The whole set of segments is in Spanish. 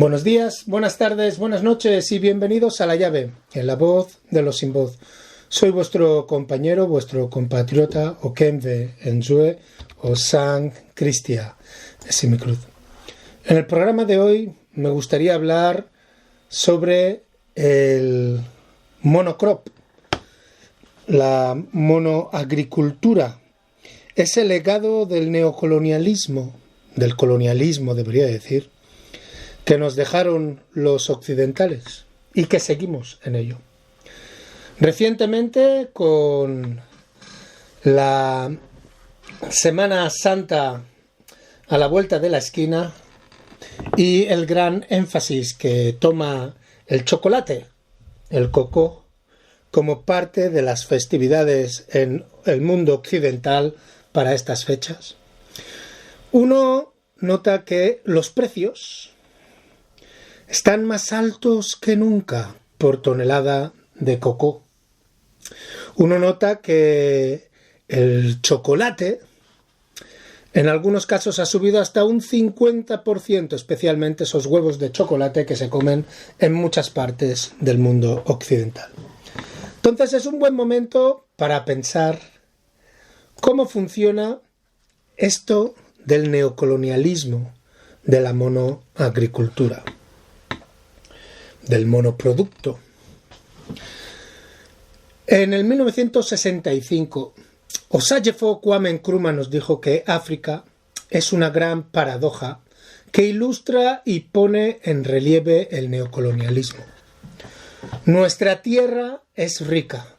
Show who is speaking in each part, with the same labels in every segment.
Speaker 1: Buenos días, buenas tardes, buenas noches y bienvenidos a La Llave, en la voz de los sin voz. Soy vuestro compañero, vuestro compatriota, Okemve Enzue o San Cristia Simicruz. En el programa de hoy me gustaría hablar sobre el monocrop, la monoagricultura, ese legado del neocolonialismo, del colonialismo debería decir, que nos dejaron los occidentales y que seguimos en ello. Recientemente, con la Semana Santa a la vuelta de la esquina y el gran énfasis que toma el chocolate, el coco, como parte de las festividades en el mundo occidental para estas fechas, uno nota que los precios están más altos que nunca por tonelada de coco. Uno nota que el chocolate en algunos casos ha subido hasta un 50%, especialmente esos huevos de chocolate que se comen en muchas partes del mundo occidental. Entonces es un buen momento para pensar cómo funciona esto del neocolonialismo, de la monoagricultura, del monoproducto. En el 1965, Osajyefo Kwame Nkrumah nos dijo que África es una gran paradoja que ilustra y pone en relieve el neocolonialismo. Nuestra tierra es rica,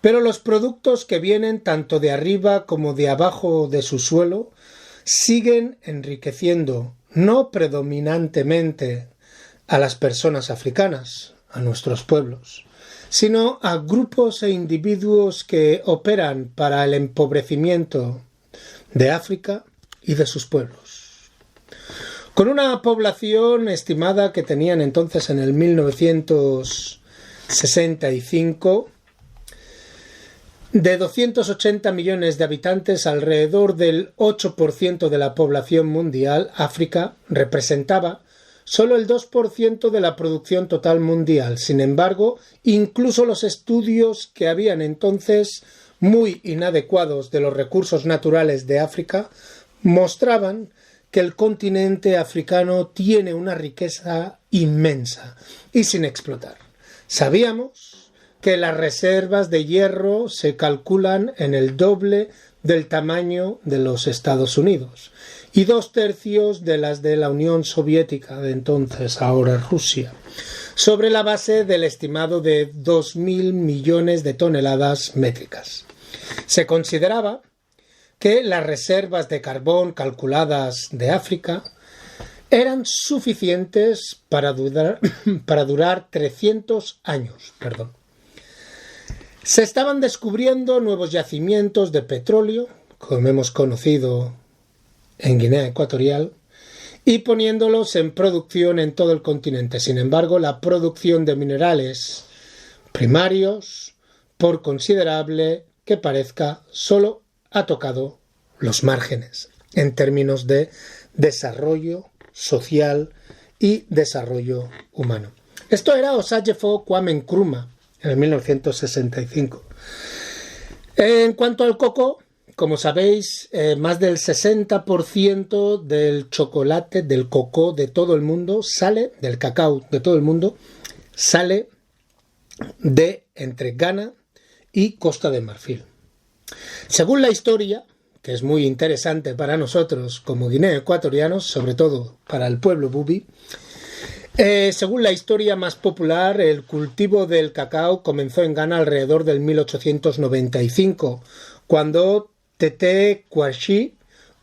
Speaker 1: pero los productos que vienen tanto de arriba como de abajo de su suelo siguen enriqueciendo no predominantemente a las personas africanas, a nuestros pueblos, sino a grupos e individuos que operan para el empobrecimiento de África y de sus pueblos. Con una población estimada que tenían entonces en el 1965 de 280 millones de habitantes, alrededor del 8% de la población mundial, África representaba solo el 2% de la producción total mundial. Sin embargo, incluso los estudios que habían entonces muy inadecuados de los recursos naturales de África mostraban que el continente africano tiene una riqueza inmensa y sin explotar. Sabíamos que las reservas de hierro se calculan en el doble del tamaño de los Estados Unidos y 2/3 de las de la Unión Soviética de entonces, ahora Rusia, sobre la base del estimado de 2.000 millones de toneladas métricas. Se consideraba que las reservas de carbón calculadas de África eran suficientes para durar 300 años. Se estaban descubriendo nuevos yacimientos de petróleo, como hemos conocido en Guinea Ecuatorial, y poniéndolos en producción en todo el continente. Sin embargo, la producción de minerales primarios, por considerable que parezca, solo ha tocado los márgenes en términos de desarrollo social y desarrollo humano. Esto era Osajyefo Kwame Nkrumah en el 1965. En cuanto al coco, como sabéis, más del 60% del chocolate, del coco de todo el mundo del cacao de todo el mundo, sale de entre Ghana y Costa de Marfil. Según la historia, que es muy interesante para nosotros como guineanos ecuatorianos, sobre todo para el pueblo bubi, según la historia más popular, el cultivo del cacao comenzó en Ghana alrededor del 1895, cuando Tete Kwashi,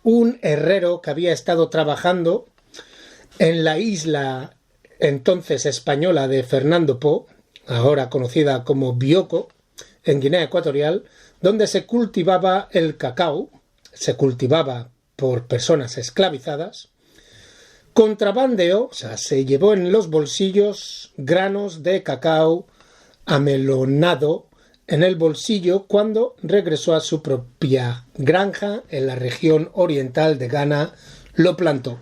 Speaker 1: un herrero que había estado trabajando en la isla entonces española de Fernando Po, ahora conocida como Bioko, en Guinea Ecuatorial, donde se cultivaba el cacao, se cultivaba por personas esclavizadas, contrabandeó, o sea, se llevó en los bolsillos granos de cacao amelonado en el bolsillo cuando regresó a su propia granja en la región oriental de Ghana, lo plantó.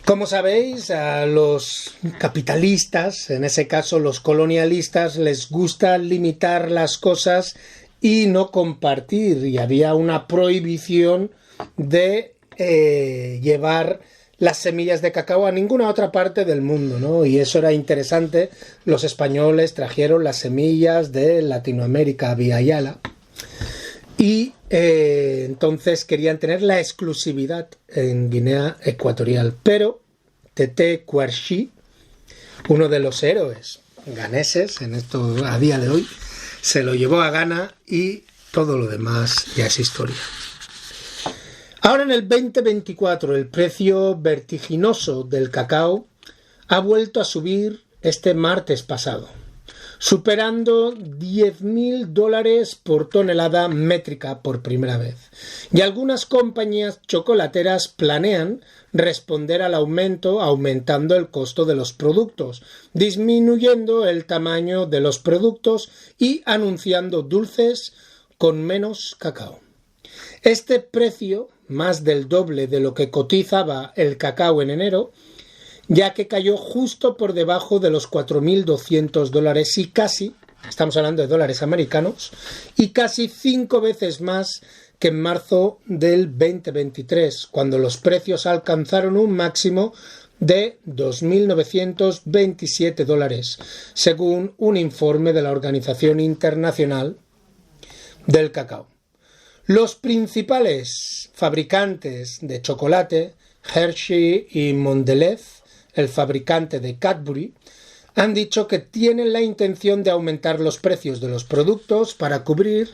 Speaker 1: Como sabéis, a los capitalistas, en ese caso los colonialistas, les gusta limitar las cosas y no compartir. Y había una prohibición de llevar las semillas de cacao a ninguna otra parte del mundo, ¿no? Y eso era interesante. Los españoles trajeron las semillas de Latinoamérica vía Ayala y entonces querían tener la exclusividad en Guinea Ecuatorial. Pero Tete Kouarchi, uno de los héroes ganeses en esto a día de hoy, se lo llevó a Ghana y todo lo demás ya es historia. Ahora en el 2024 el precio vertiginoso del cacao ha vuelto a subir este martes pasado, superando $10.000 por tonelada métrica por primera vez. Y algunas compañías chocolateras planean responder al aumento aumentando el costo de los productos, disminuyendo el tamaño de los productos y anunciando dulces con menos cacao. Este precio, más del doble de lo que cotizaba el cacao en enero, ya que cayó justo por debajo de los $4.200 y casi, estamos hablando de dólares americanos, y casi 5 veces más que en marzo del 2023, cuando los precios alcanzaron un máximo de $2.927, según un informe de la Organización Internacional del Cacao. Los principales fabricantes de chocolate, Hershey y Mondelez, el fabricante de Cadbury, han dicho que tienen la intención de aumentar los precios de los productos para cubrir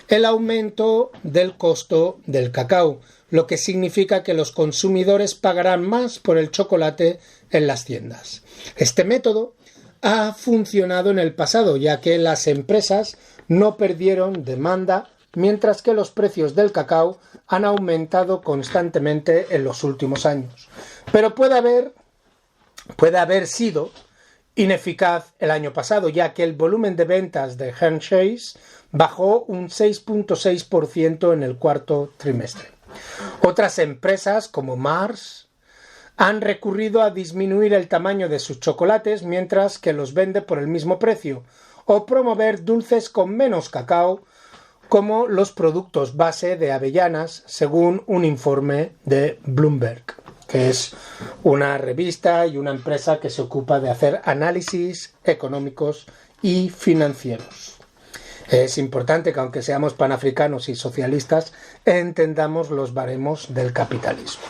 Speaker 1: el aumento del costo del cacao, lo que significa que los consumidores pagarán más por el chocolate en las tiendas. Este método ha funcionado en el pasado, ya que las empresas no perdieron demanda, mientras que los precios del cacao han aumentado constantemente en los últimos años. Pero puede haber sido ineficaz el año pasado, ya que el volumen de ventas de Hershey's bajó un 6.6% en el cuarto trimestre. Otras empresas como Mars han recurrido a disminuir el tamaño de sus chocolates mientras que los vende por el mismo precio, o promover dulces con menos cacao, como los productos base de avellanas, según un informe de Bloomberg, que es una revista y una empresa que se ocupa de hacer análisis económicos y financieros. Es importante que, aunque seamos panafricanos y socialistas, entendamos los baremos del capitalismo.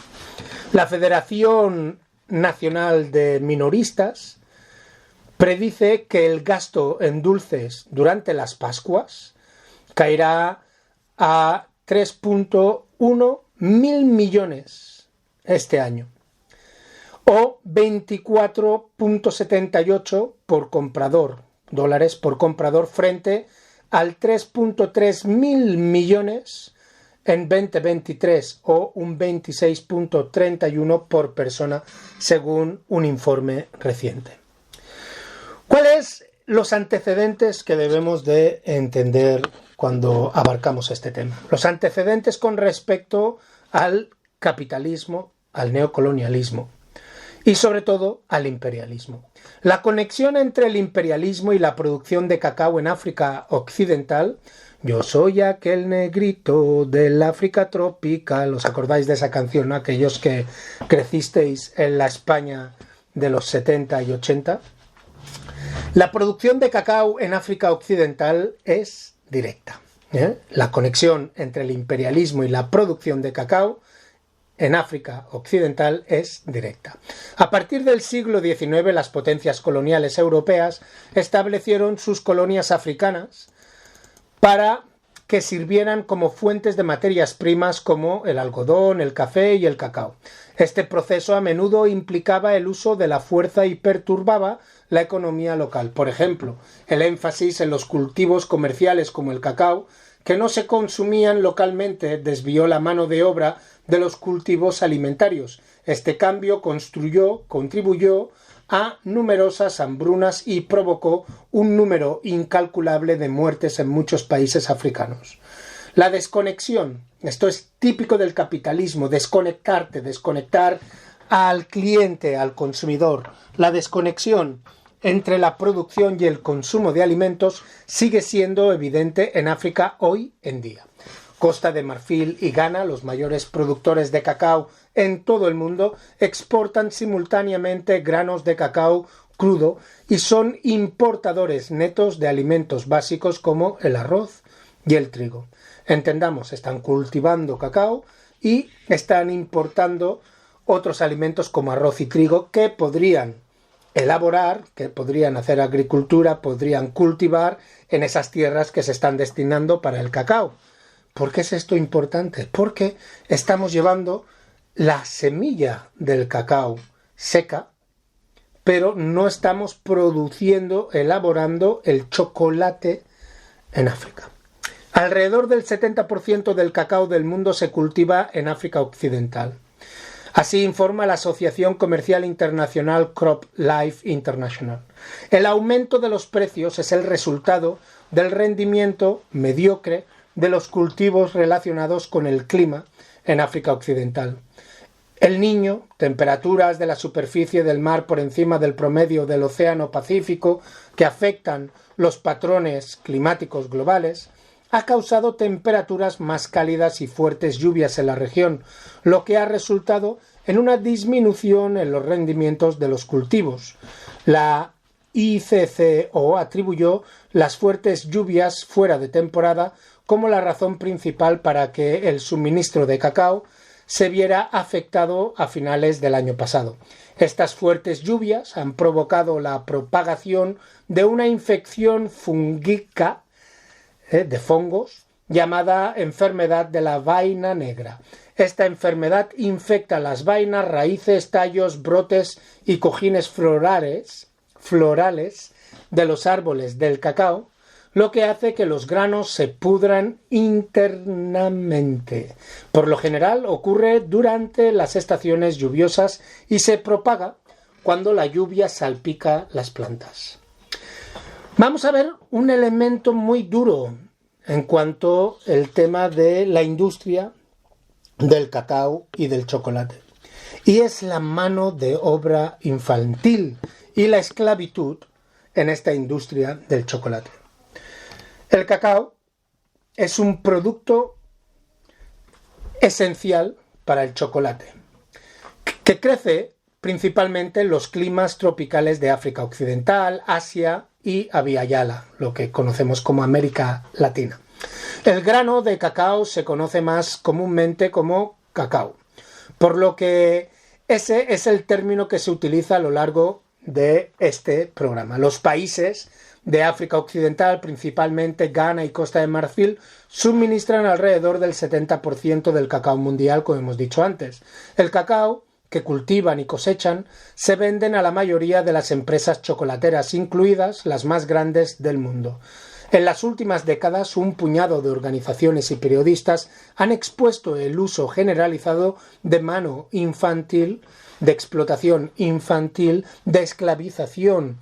Speaker 1: La Federación Nacional de Minoristas predice que el gasto en dulces durante las Pascuas caerá a 3.1 mil millones este año, o 24.78 dólares por comprador frente al 3.3 mil millones en 2023, o un 26.31 por persona, según un informe reciente. ¿Cuáles los antecedentes que debemos de entender cuando abarcamos este tema? Los antecedentes con respecto al capitalismo, al neocolonialismo y sobre todo al imperialismo. La conexión entre el imperialismo y la producción de cacao en África Occidental. Yo soy aquel negrito del África tropical. ¿Os acordáis de esa canción, ¿no? Aquellos que crecisteis en la España de los 70 y 80. La producción de cacao en África Occidental es directa. La conexión entre el imperialismo y la producción de cacao en África Occidental es directa. A partir del siglo XIX, las potencias coloniales europeas establecieron sus colonias africanas para que sirvieran como fuentes de materias primas como el algodón, el café y el cacao. Este proceso a menudo implicaba el uso de la fuerza y perturbaba la economía local. Por ejemplo, el énfasis en los cultivos comerciales como el cacao, que no se consumían localmente, desvió la mano de obra de los cultivos alimentarios. Este cambio contribuyó a numerosas hambrunas y provocó un número incalculable de muertes en muchos países africanos. La desconexión, esto es típico del capitalismo, desconectar al cliente, al consumidor. La desconexión entre la producción y el consumo de alimentos sigue siendo evidente en África hoy en día. Costa de Marfil y Ghana, los mayores productores de cacao en todo el mundo, exportan simultáneamente granos de cacao crudo y son importadores netos de alimentos básicos como el arroz y el trigo. Entendamos, están cultivando cacao y están importando otros alimentos como arroz y trigo que podrían elaborar, que podrían hacer agricultura, podrían cultivar en esas tierras que se están destinando para el cacao. ¿Por qué es esto importante? Porque estamos llevando la semilla del cacao seca, pero no estamos produciendo, elaborando el chocolate en África. Alrededor del 70% del cacao del mundo se cultiva en África Occidental. Así informa la Asociación Comercial Internacional CropLife International. El aumento de los precios es el resultado del rendimiento mediocre de los cultivos relacionados con el clima en África Occidental. El Niño, temperaturas de la superficie del mar por encima del promedio del Océano Pacífico que afectan los patrones climáticos globales, ha causado temperaturas más cálidas y fuertes lluvias en la región, lo que ha resultado en una disminución en los rendimientos de los cultivos. La ICCO atribuyó las fuertes lluvias fuera de temporada como la razón principal para que el suministro de cacao se viera afectado a finales del año pasado. Estas fuertes lluvias han provocado la propagación de una infección fúngica de hongos llamada enfermedad de la vaina negra. Esta enfermedad infecta las vainas, raíces, tallos, brotes y cojines florales de los árboles del cacao, lo que hace que los granos se pudran internamente. Por lo general ocurre durante las estaciones lluviosas y se propaga cuando la lluvia salpica las plantas. Vamos a ver un elemento muy duro en cuanto al tema de la industria del cacao y del chocolate. Y es la mano de obra infantil y la esclavitud en esta industria del chocolate. El cacao es un producto esencial para el chocolate, que crece principalmente en los climas tropicales de África Occidental, Asia y Abya Yala, lo que conocemos como América Latina. El grano de cacao se conoce más comúnmente como cacao, por lo que ese es el término que se utiliza a lo largo de este programa. Los países de África Occidental, principalmente Ghana y Costa de Marfil, suministran alrededor del 70% del cacao mundial, como hemos dicho antes. El cacao que cultivan y cosechan se venden a la mayoría de las empresas chocolateras, incluidas las más grandes del mundo. En las últimas décadas, un puñado de organizaciones y periodistas han expuesto el uso generalizado de mano infantil, de explotación infantil, de esclavización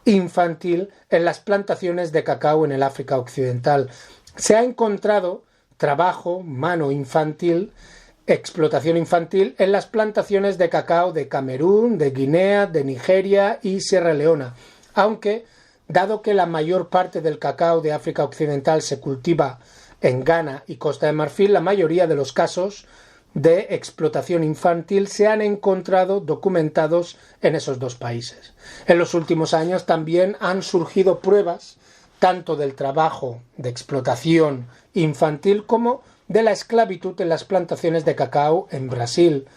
Speaker 1: infantil en las plantaciones de cacao en el África Occidental. Se ha encontrado trabajo, mano infantil, explotación infantil en las plantaciones de cacao de Camerún, de Guinea, de Nigeria y Sierra Leona, aunque, dado que la mayor parte del cacao de África Occidental se cultiva en Ghana y Costa de Marfil, la mayoría de los casos de explotación infantil se han encontrado documentados en esos dos países. En los últimos años también han surgido pruebas tanto del trabajo de explotación infantil como de la esclavitud en las plantaciones de cacao en Brasil.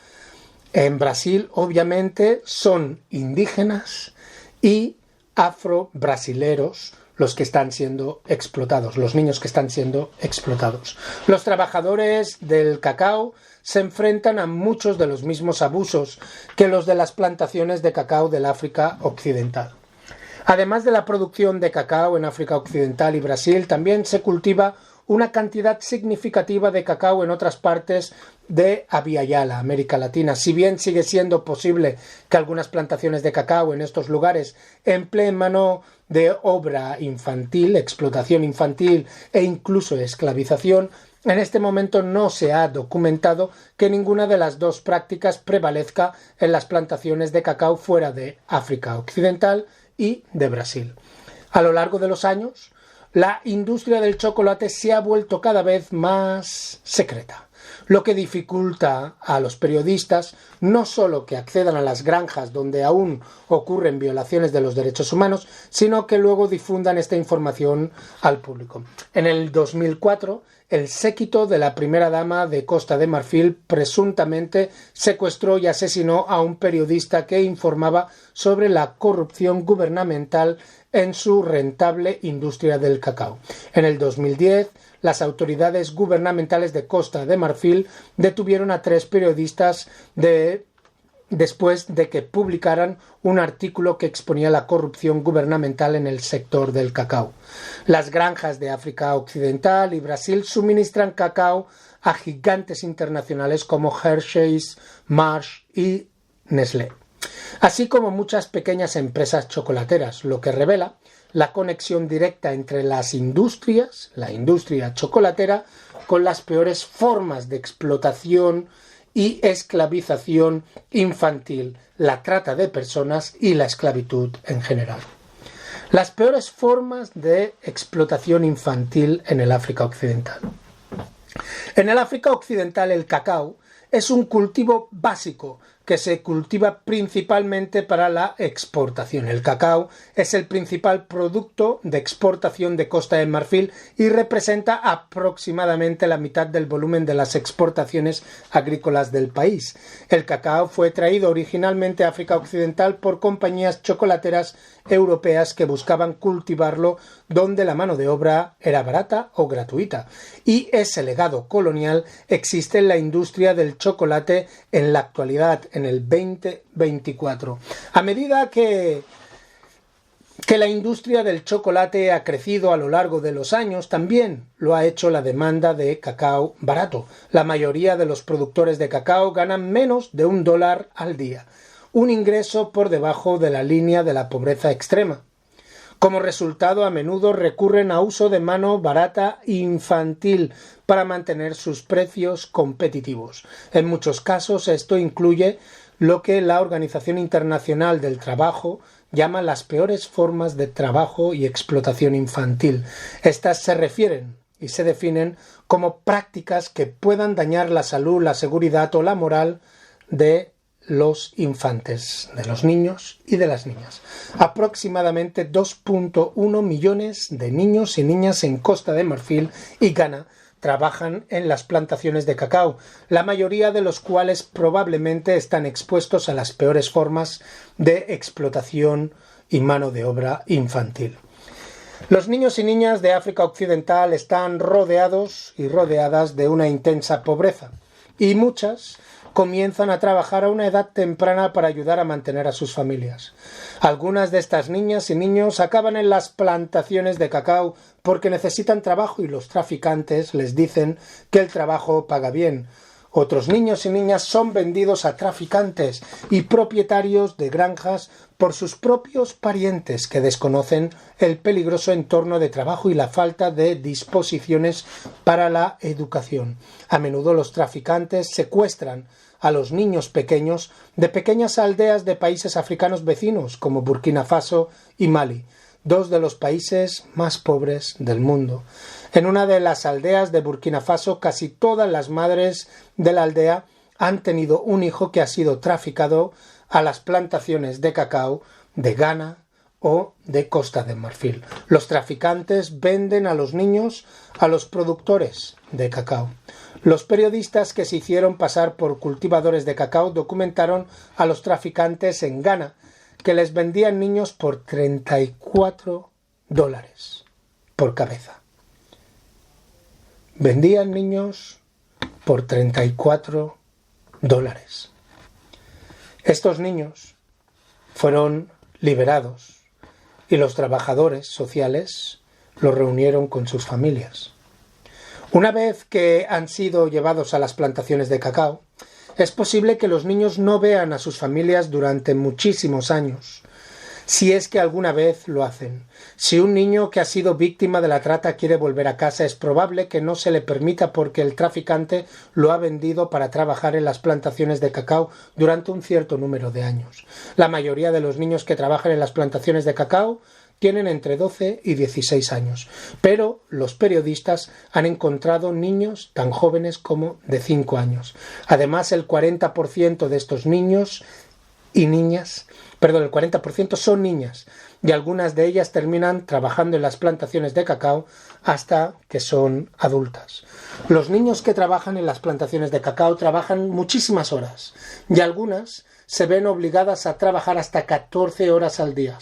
Speaker 1: En Brasil, obviamente, son indígenas y afro-brasileros los que están siendo explotados, los niños que están siendo explotados. Los trabajadores del cacao se enfrentan a muchos de los mismos abusos que los de las plantaciones de cacao del África Occidental. Además de la producción de cacao en África Occidental y Brasil, también se cultiva una cantidad significativa de cacao en otras partes de Abya Yala, América Latina. Si bien sigue siendo posible que algunas plantaciones de cacao en estos lugares empleen mano de obra infantil, explotación infantil e incluso esclavización, en este momento no se ha documentado que ninguna de las dos prácticas prevalezca en las plantaciones de cacao fuera de África Occidental y de Brasil. A lo largo de los años, la industria del chocolate se ha vuelto cada vez más secreta, lo que dificulta a los periodistas no solo que accedan a las granjas donde aún ocurren violaciones de los derechos humanos, sino que luego difundan esta información al público. En el 2004, el séquito de la primera dama de Costa de Marfil presuntamente secuestró y asesinó a un periodista que informaba sobre la corrupción gubernamental en su rentable industria del cacao. En el 2010, las autoridades gubernamentales de Costa de Marfil detuvieron a 3 periodistas después de que publicaran un artículo que exponía la corrupción gubernamental en el sector del cacao. Las granjas de África Occidental y Brasil suministran cacao a gigantes internacionales como Hershey's, Mars y Nestlé, así como muchas pequeñas empresas chocolateras, lo que revela la conexión directa entre las industrias, la industria chocolatera, con las peores formas de explotación y esclavización infantil, la trata de personas y la esclavitud en general. Las peores formas de explotación infantil en el África Occidental. En el África Occidental el cacao es un cultivo básico que se cultiva principalmente para la exportación. El cacao es el principal producto de exportación de Costa de Marfil y representa aproximadamente la mitad del volumen de las exportaciones agrícolas del país. El cacao fue traído originalmente a África Occidental por compañías chocolateras europeas que buscaban cultivarlo donde la mano de obra era barata o gratuita. Y ese legado colonial existe en la industria del chocolate en la actualidad, en el 2024. A medida que la industria del chocolate ha crecido a lo largo de los años, también lo ha hecho la demanda de cacao barato. La mayoría de los productores de cacao ganan menos de $1 al día, un ingreso por debajo de la línea de la pobreza extrema. Como resultado, a menudo recurren a uso de mano barata infantil para mantener sus precios competitivos. En muchos casos esto incluye lo que la Organización Internacional del Trabajo llama las peores formas de trabajo y explotación infantil. Estas se refieren y se definen como prácticas que puedan dañar la salud, la seguridad o la moral de los infantes, de los niños y de las niñas. Aproximadamente 2.1 millones de niños y niñas en Costa de Marfil y Ghana trabajan en las plantaciones de cacao, la mayoría de los cuales probablemente están expuestos a las peores formas de explotación y mano de obra infantil. Los niños y niñas de África Occidental están rodeados y rodeadas de una intensa pobreza, y muchas comienzan a trabajar a una edad temprana para ayudar a mantener a sus familias. Algunas de estas niñas y niños acaban en las plantaciones de cacao porque necesitan trabajo y los traficantes les dicen que el trabajo paga bien. Otros niños y niñas son vendidos a traficantes y propietarios de granjas por sus propios parientes que desconocen el peligroso entorno de trabajo y la falta de disposiciones para la educación. A menudo los traficantes secuestran a los niños pequeños de pequeñas aldeas de países africanos vecinos como Burkina Faso y Mali, 2 de los países más pobres del mundo. En una de las aldeas de Burkina Faso, casi todas las madres de la aldea han tenido un hijo que ha sido traficado a las plantaciones de cacao de Ghana o de Costa de Marfil. Los traficantes venden a los niños a los productores de cacao. Los periodistas que se hicieron pasar por cultivadores de cacao documentaron a los traficantes en Ghana que les vendían niños por $34 por cabeza. Vendían niños por $34. Estos niños fueron liberados y los trabajadores sociales los reunieron con sus familias. Una vez que han sido llevados a las plantaciones de cacao, es posible que los niños no vean a sus familias durante muchísimos años. si es que alguna vez lo hacen. Si un niño que ha sido víctima de la trata quiere volver a casa, es probable que no se le permita porque el traficante lo ha vendido para trabajar en las plantaciones de cacao durante un cierto número de años. La mayoría de los niños que trabajan en las plantaciones de cacao tienen entre 12 y 16 años, pero los periodistas han encontrado niños tan jóvenes como de 5 años. Además, el 40% de estos niños y niñas, el 40% son niñas, y algunas de ellas terminan trabajando en las plantaciones de cacao hasta que son adultas. Los niños que trabajan en las plantaciones de cacao trabajan muchísimas horas, y algunas se ven obligadas a trabajar hasta 14 horas al día.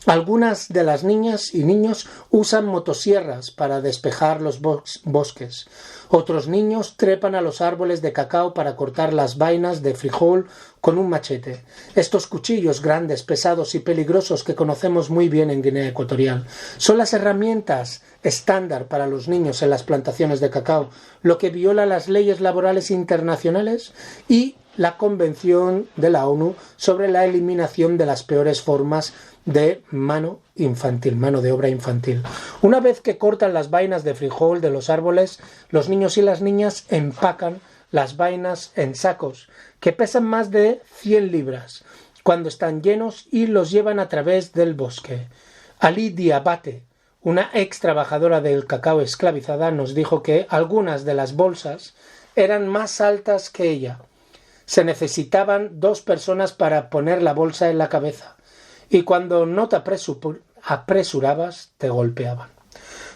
Speaker 1: Algunas de las niñas y niños usan motosierras para despejar los bosques. Otros niños trepan a los árboles de cacao para cortar las vainas de frijol con un machete. Estos cuchillos grandes, pesados y peligrosos que conocemos muy bien en Guinea Ecuatorial son las herramientas estándar para los niños en las plantaciones de cacao, lo que viola las leyes laborales internacionales y la Convención de la ONU sobre la eliminación de las peores formas de mano de obra infantil. Una vez que cortan las vainas de frijol de los árboles, los niños y las niñas empacan las vainas en sacos que pesan más de 100 libras cuando están llenos y los llevan a través del bosque. Ali Diabate, una ex trabajadora del cacao esclavizada, nos dijo que algunas de las bolsas eran más altas que ella. Se necesitaban 2 personas para poner la bolsa en la cabeza y cuando no te apresurabas te golpeaban.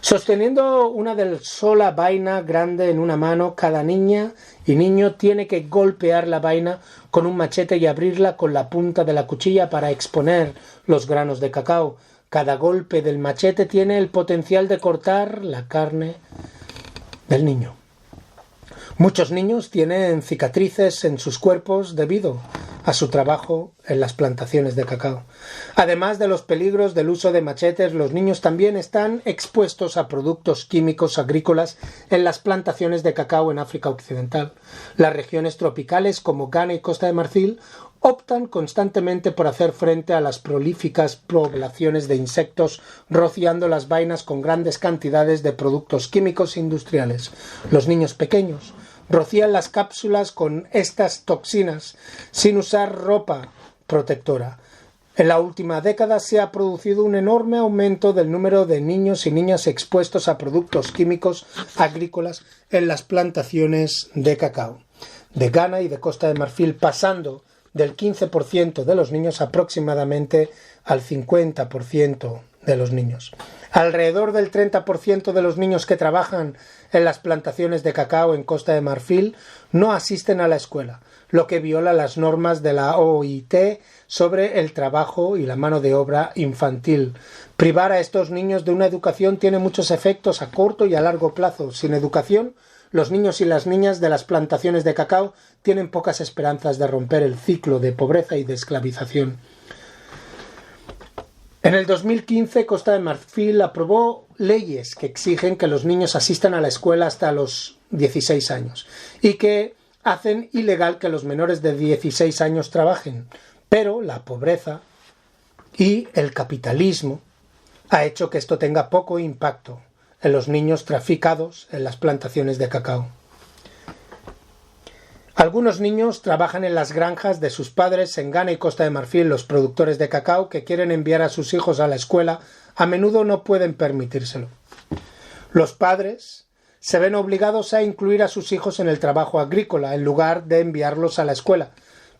Speaker 1: Sosteniendo una sola vaina grande en una mano, cada niña y niño tiene que golpear la vaina con un machete y abrirla con la punta de la cuchilla para exponer los granos de cacao. Cada golpe del machete tiene el potencial de cortar la carne del niño. Muchos niños tienen cicatrices en sus cuerpos debido a su trabajo en las plantaciones de cacao. Además de los peligros del uso de machetes, los niños también están expuestos a productos químicos agrícolas en las plantaciones de cacao en África Occidental. Las regiones tropicales como Ghana y Costa de Marfil optan constantemente por hacer frente a las prolíficas poblaciones de insectos, rociando las vainas con grandes cantidades de productos químicos industriales. Los niños pequeños rocían las cápsulas con estas toxinas sin usar ropa protectora. En la última década se ha producido un enorme aumento del número de niños y niñas expuestos a productos químicos agrícolas en las plantaciones de cacao de Ghana y de Costa de Marfil, pasando del 15% de los niños aproximadamente al 50% de los niños. Alrededor del 30% de los niños que trabajan en las plantaciones de cacao en Costa de Marfil no asisten a la escuela, lo que viola las normas de la OIT sobre el trabajo y la mano de obra infantil. Privar a estos niños de una educación tiene muchos efectos a corto y a largo plazo. Sin educación, los niños y las niñas de las plantaciones de cacao tienen pocas esperanzas de romper el ciclo de pobreza y de esclavización. En el 2015, Costa de Marfil aprobó leyes que exigen que los niños asistan a la escuela hasta los 16 años y que hacen ilegal que los menores de 16 años trabajen. Pero la pobreza y el capitalismo ha hecho que esto tenga poco impacto en los niños traficados en las plantaciones de cacao. Algunos niños trabajan en las granjas de sus padres en Ghana y Costa de Marfil. Los productores de cacao que quieren enviar a sus hijos a la escuela a menudo no pueden permitírselo. Los padres se ven obligados a incluir a sus hijos en el trabajo agrícola en lugar de enviarlos a la escuela,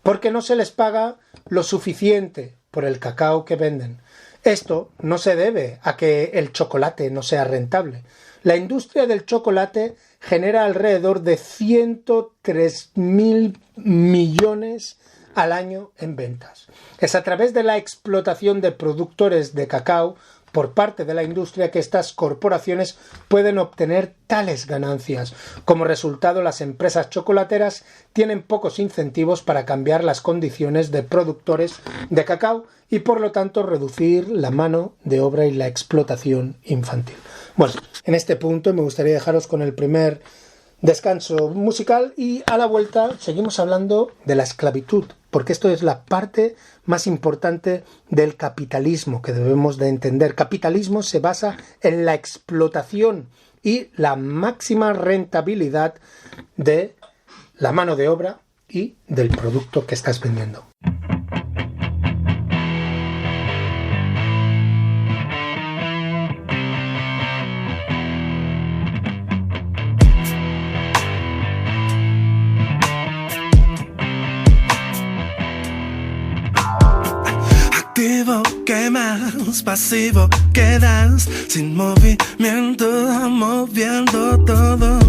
Speaker 1: porque no se les paga lo suficiente por el cacao que venden. Esto no se debe a que el chocolate no sea rentable. La industria del chocolate genera alrededor de 103.000 millones al año en ventas. Es a través de la explotación de productores de cacao por parte de la industria que estas corporaciones pueden obtener tales ganancias. Como resultado, las empresas chocolateras tienen pocos incentivos para cambiar las condiciones de productores de cacao y por lo tanto reducir la mano de obra y la explotación infantil. Bueno, en este punto me gustaría dejaros con el primer Descanso musical y a la vuelta seguimos hablando de la esclavitud, porque esto es la parte más importante del capitalismo que debemos de entender. Capitalismo se basa en la explotación y la máxima rentabilidad de la mano de obra y del producto que estás vendiendo.
Speaker 2: Activo, ¿qué más? Pasivo, quedas sin movimiento, moviendo todo.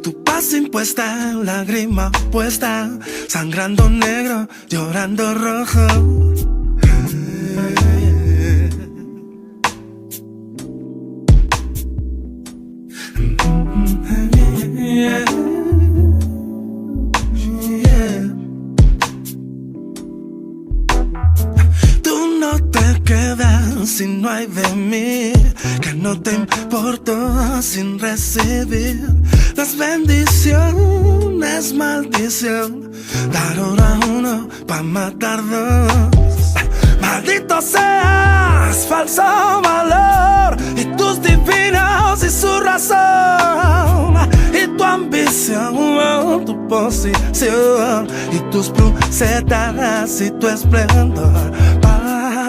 Speaker 2: Tu paz impuesta, lágrima puesta, sangrando negro, llorando rojo. Si no hay de mí, que no te importo sin recibir las bendiciones, maldición, dar hora uno pa' matar dos. Maldito seas, falso valor, y tus divinos y su razón, y tu ambición, tu posición, y tus crucetas y tu esplendor.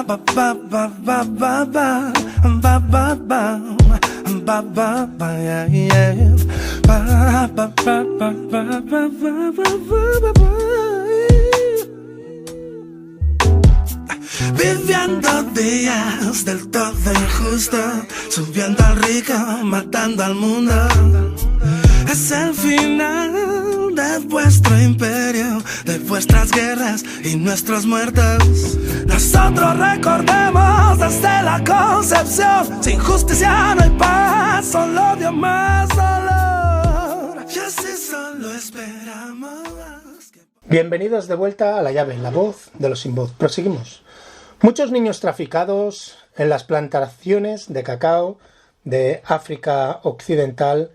Speaker 2: Ba ba ba ba ba ba ba ba ba ba ba ba yeah yeah ba ba ba ba ba ba ba ba. Viviendo días del todo injusto, subiendo al rico, matando al mundo. Es el final de vuestro imperio, de vuestras guerras y nuestros muertos. Nosotros recordemos desde la concepción, sin justicia no hay paz, solo odio más dolor. Y así solo esperamos.
Speaker 1: Bienvenidos de vuelta a La Llave, la voz de los sin voz. Proseguimos. Muchos niños traficados en las plantaciones de cacao de África Occidental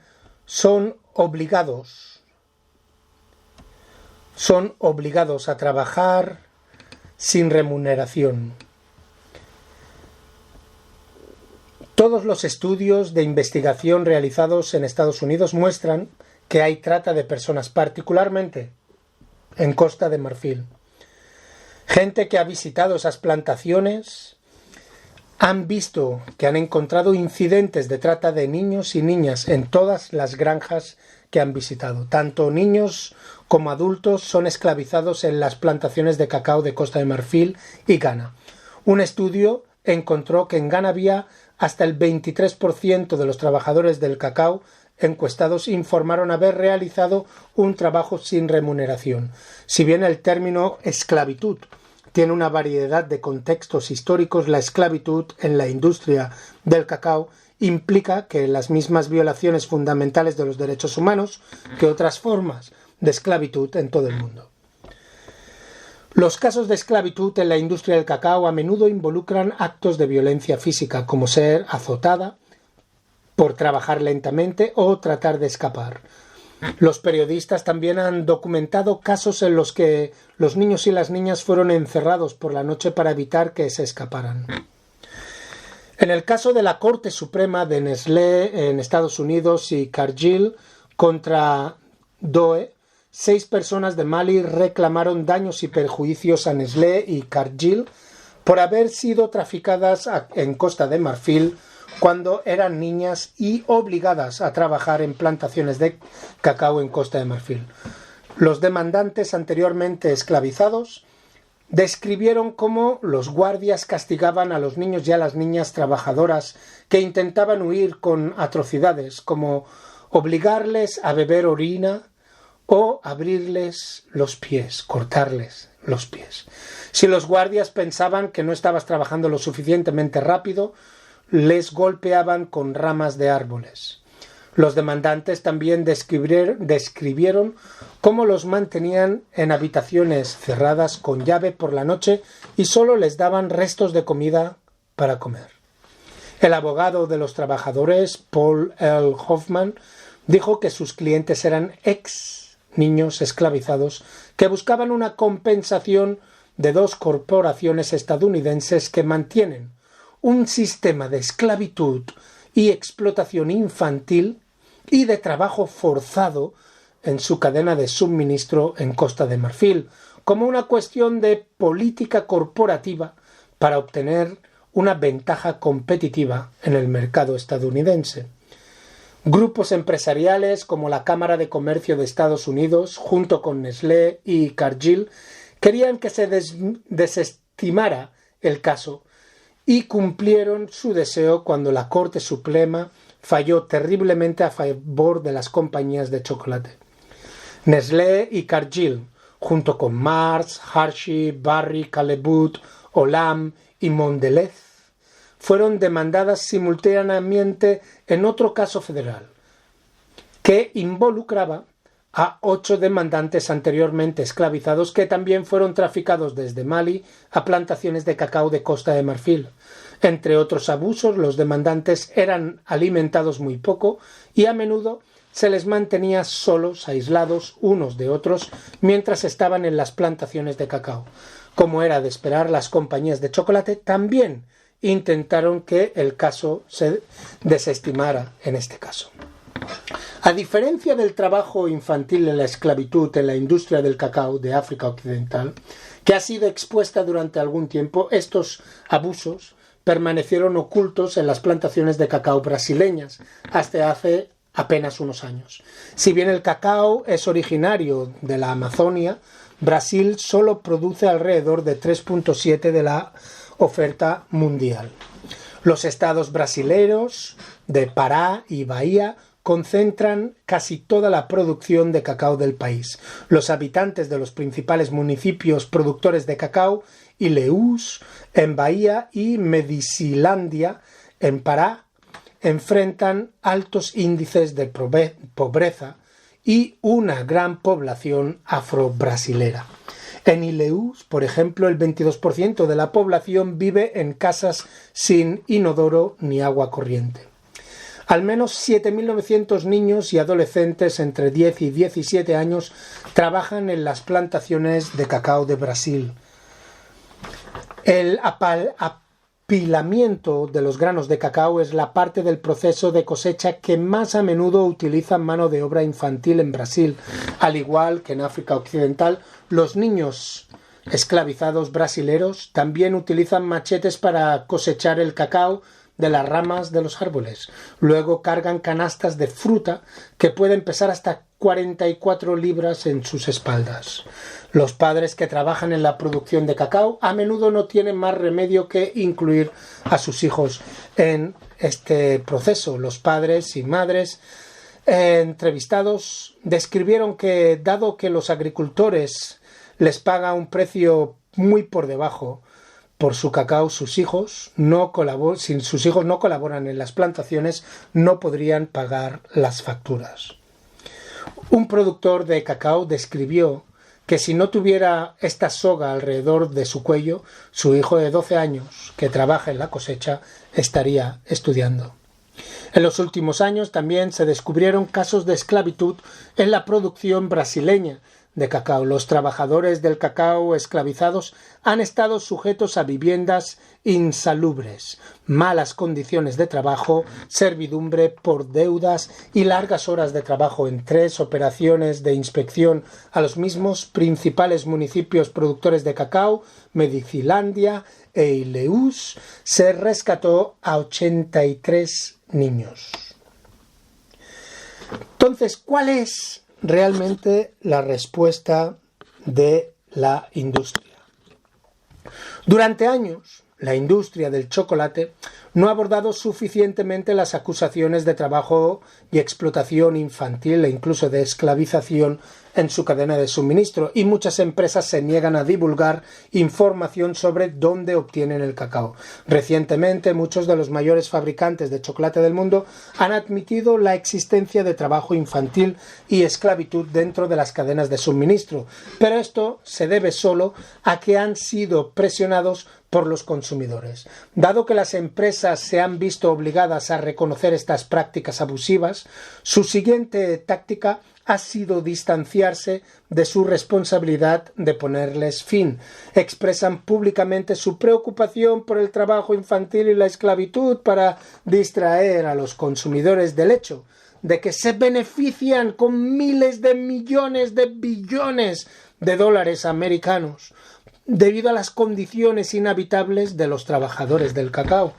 Speaker 1: son obligados a trabajar sin remuneración. Todos los estudios de investigación realizados en Estados Unidos muestran que hay trata de personas, particularmente en Costa de Marfil. Gente que ha visitado esas plantaciones han visto que han encontrado incidentes de trata de niños y niñas en todas las granjas que han visitado. Tanto niños como adultos son esclavizados en las plantaciones de cacao de Costa de Marfil y Ghana. Un estudio encontró que en Ghana había hasta el 23% de los trabajadores del cacao encuestados informaron haber realizado un trabajo sin remuneración. Si bien el término esclavitud tiene una variedad de contextos históricos, la esclavitud en la industria del cacao implica que las mismas violaciones fundamentales de los derechos humanos que otras formas de esclavitud en todo el mundo. Los casos de esclavitud en la industria del cacao a menudo involucran actos de violencia física, como ser azotada por trabajar lentamente o tratar de escapar. Los periodistas también han documentado casos en los que los niños y las niñas fueron encerrados por la noche para evitar que se escaparan. En el caso de la Corte Suprema de Nestlé en Estados Unidos y Cargill contra Doe, 6 personas de Mali reclamaron daños y perjuicios a Nestlé y Cargill por haber sido traficadas en Costa de Marfil cuando eran niñas y obligadas a trabajar en plantaciones de cacao en Costa de Marfil. Los demandantes anteriormente esclavizados describieron cómo los guardias castigaban a los niños y a las niñas trabajadoras que intentaban huir con atrocidades, como obligarles a beber orina o abrirles los pies, cortarles los pies. Si los guardias pensaban que no estabas trabajando lo suficientemente rápido, les golpeaban con ramas de árboles. Los demandantes también describieron cómo los mantenían en habitaciones cerradas con llave por la noche y solo les daban restos de comida para comer. El abogado de los trabajadores, Paul L. Hoffman, dijo que sus clientes eran ex niños esclavizados que buscaban una compensación de dos corporaciones estadounidenses que mantienen un sistema de esclavitud y explotación infantil y de trabajo forzado en su cadena de suministro en Costa de Marfil, como una cuestión de política corporativa para obtener una ventaja competitiva en el mercado estadounidense. Grupos empresariales como la Cámara de Comercio de Estados Unidos, junto con Nestlé y Cargill, querían que se desestimara el caso y cumplieron su deseo cuando la Corte Suprema falló terriblemente a favor de las compañías de chocolate. Nestlé y Cargill, junto con Mars, Hershey, Barry, Callebaut, Olam y Mondelez, fueron demandadas simultáneamente en otro caso federal, que involucraba a 8 demandantes anteriormente esclavizados que también fueron traficados desde Mali a plantaciones de cacao de Costa de Marfil. Entre otros abusos, los demandantes eran alimentados muy poco y a menudo se les mantenía solos, aislados unos de otros, mientras estaban en las plantaciones de cacao. Como era de esperar, las compañías de chocolate también intentaron que el caso se desestimara en este caso. A diferencia del trabajo infantil en la esclavitud en la industria del cacao de África Occidental, que ha sido expuesta durante algún tiempo, estos abusos permanecieron ocultos en las plantaciones de cacao brasileñas hasta hace apenas unos años. Si bien el cacao es originario de la Amazonia, Brasil solo produce alrededor de 3.7% de la oferta mundial. Los estados brasileños de Pará y Bahía concentran casi toda la producción de cacao del país. Los habitantes de los principales municipios productores de cacao, Ilhéus en Bahía y Medicilândia en Pará, enfrentan altos índices de pobreza y una gran población afro-brasilera. En Ilhéus, por ejemplo, el 22% de la población vive en casas sin inodoro ni agua corriente. Al menos 7.900 niños y adolescentes entre 10 y 17 años trabajan en las plantaciones de cacao de Brasil. El apilamiento de los granos de cacao es la parte del proceso de cosecha que más a menudo utiliza mano de obra infantil en Brasil. Al igual que en África Occidental, los niños esclavizados brasileros también utilizan machetes para cosechar el cacao de las ramas de los árboles. Luego cargan canastas de fruta que pueden pesar hasta 44 libras en sus espaldas. Los padres que trabajan en la producción de cacao a menudo no tienen más remedio que incluir a sus hijos en este proceso. Los padres y madres entrevistados describieron que, dado que los agricultores les pagan un precio muy por debajo por su cacao, si sus hijos no colaboran en las plantaciones, no podrían pagar las facturas. Un productor de cacao describió que si no tuviera esta soga alrededor de su cuello, su hijo de 12 años, que trabaja en la cosecha, estaría estudiando. En los últimos años también se descubrieron casos de esclavitud en la producción brasileña de cacao. Los trabajadores del cacao esclavizados han estado sujetos a viviendas insalubres, malas condiciones de trabajo, servidumbre por deudas y largas horas de trabajo. En 3 operaciones de inspección a los mismos principales municipios productores de cacao, Medicilândia e Ilhéus, se rescató a 83 niños. Entonces, ¿cuál es realmente la respuesta de la industria? Durante años, la industria del chocolate no ha abordado suficientemente las acusaciones de trabajo y explotación infantil e incluso de esclavización en su cadena de suministro y muchas empresas se niegan a divulgar información sobre dónde obtienen el cacao. Recientemente, muchos de los mayores fabricantes de chocolate del mundo han admitido la existencia de trabajo infantil y esclavitud dentro de las cadenas de suministro, pero esto se debe solo a que han sido presionados por los consumidores. Dado que las empresas se han visto obligadas a reconocer estas prácticas abusivas, su siguiente táctica ha sido distanciarse de su responsabilidad de ponerles fin. Expresan públicamente su preocupación por el trabajo infantil y la esclavitud para distraer a los consumidores del hecho de que se benefician con miles de millones de billones de dólares americanos debido a las condiciones inhabitables de los trabajadores del cacao.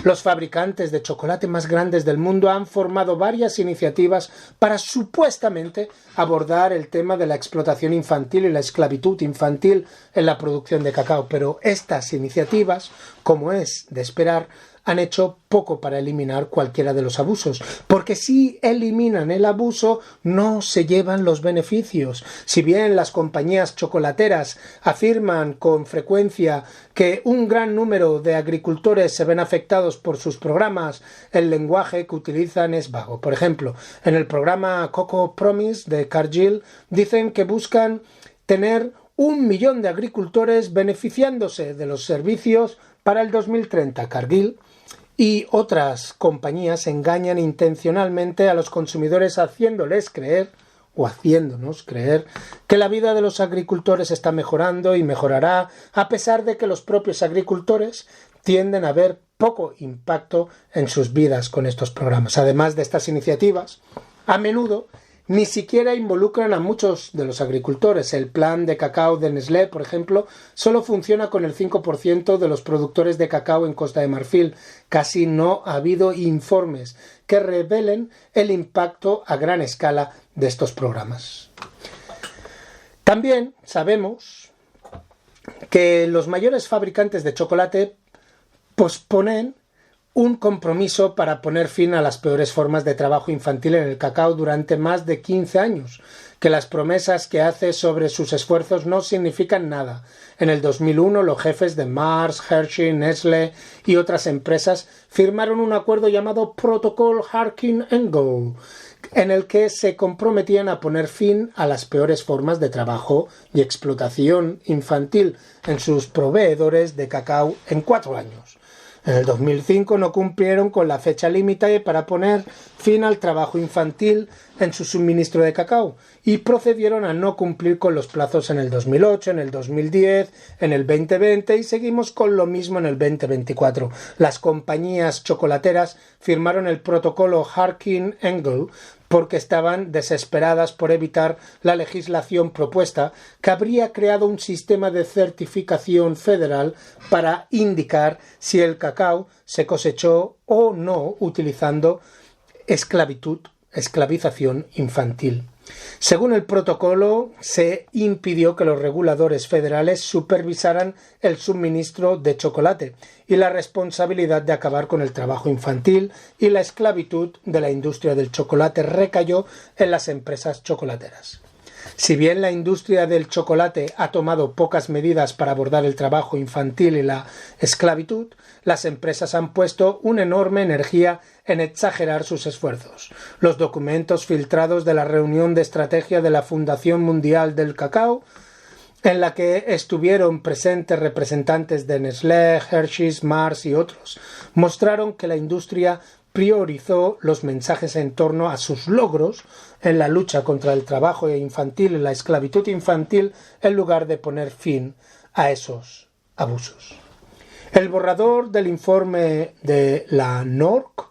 Speaker 1: Los fabricantes de chocolate más grandes del mundo han formado varias iniciativas para supuestamente abordar el tema de la explotación infantil y la esclavitud infantil en la producción de cacao, pero estas iniciativas, como es de esperar, han hecho poco para eliminar cualquiera de los abusos, porque si eliminan el abuso no se llevan los beneficios. Si bien las compañías chocolateras afirman con frecuencia que un gran número de agricultores se ven afectados por sus programas, el lenguaje que utilizan es vago. Por ejemplo, en el programa Cocoa Promise de Cargill dicen que buscan tener 1 millón de agricultores beneficiándose de los servicios para el 2030. Cargill y otras compañías engañan intencionalmente a los consumidores haciéndonos creer que la vida de los agricultores está mejorando y mejorará, a pesar de que los propios agricultores tienden a ver poco impacto en sus vidas con estos programas. Además de estas iniciativas, a menudo ni siquiera involucran a muchos de los agricultores. El plan de cacao de Nestlé, por ejemplo, solo funciona con el 5% de los productores de cacao en Costa de Marfil. Casi no ha habido informes que revelen el impacto a gran escala de estos programas. También sabemos que los mayores fabricantes de chocolate posponen un compromiso para poner fin a las peores formas de trabajo infantil en el cacao durante más de 15 años, que las promesas que hace sobre sus esfuerzos no significan nada. En el 2001, los jefes de Mars, Hershey, Nestlé y otras empresas firmaron un acuerdo llamado Protocol Harkin-Engel, en el que se comprometían a poner fin a las peores formas de trabajo y explotación infantil en sus proveedores de cacao en 4 años. En el 2005 no cumplieron con la fecha límite para poner fin al trabajo infantil en su suministro de cacao y procedieron a no cumplir con los plazos en el 2008, en el 2010, en el 2020 y seguimos con lo mismo en el 2024. Las compañías chocolateras firmaron el protocolo Harkin-Engel porque estaban desesperadas por evitar la legislación propuesta que habría creado un sistema de certificación federal para indicar si el cacao se cosechó o no utilizando esclavización infantil. Según el protocolo, se impidió que los reguladores federales supervisaran el suministro de chocolate y la responsabilidad de acabar con el trabajo infantil y la esclavitud de la industria del chocolate recayó en las empresas chocolateras. Si bien la industria del chocolate ha tomado pocas medidas para abordar el trabajo infantil y la esclavitud, las empresas han puesto una enorme energía en exagerar sus esfuerzos. Los documentos filtrados de la reunión de estrategia de la Fundación Mundial del Cacao, en la que estuvieron presentes representantes de Nestlé, Hershey's, Mars y otros, mostraron que la industria priorizó los mensajes en torno a sus logros en la lucha contra el trabajo infantil y la esclavitud infantil en lugar de poner fin a esos abusos. El borrador del informe de la NORC,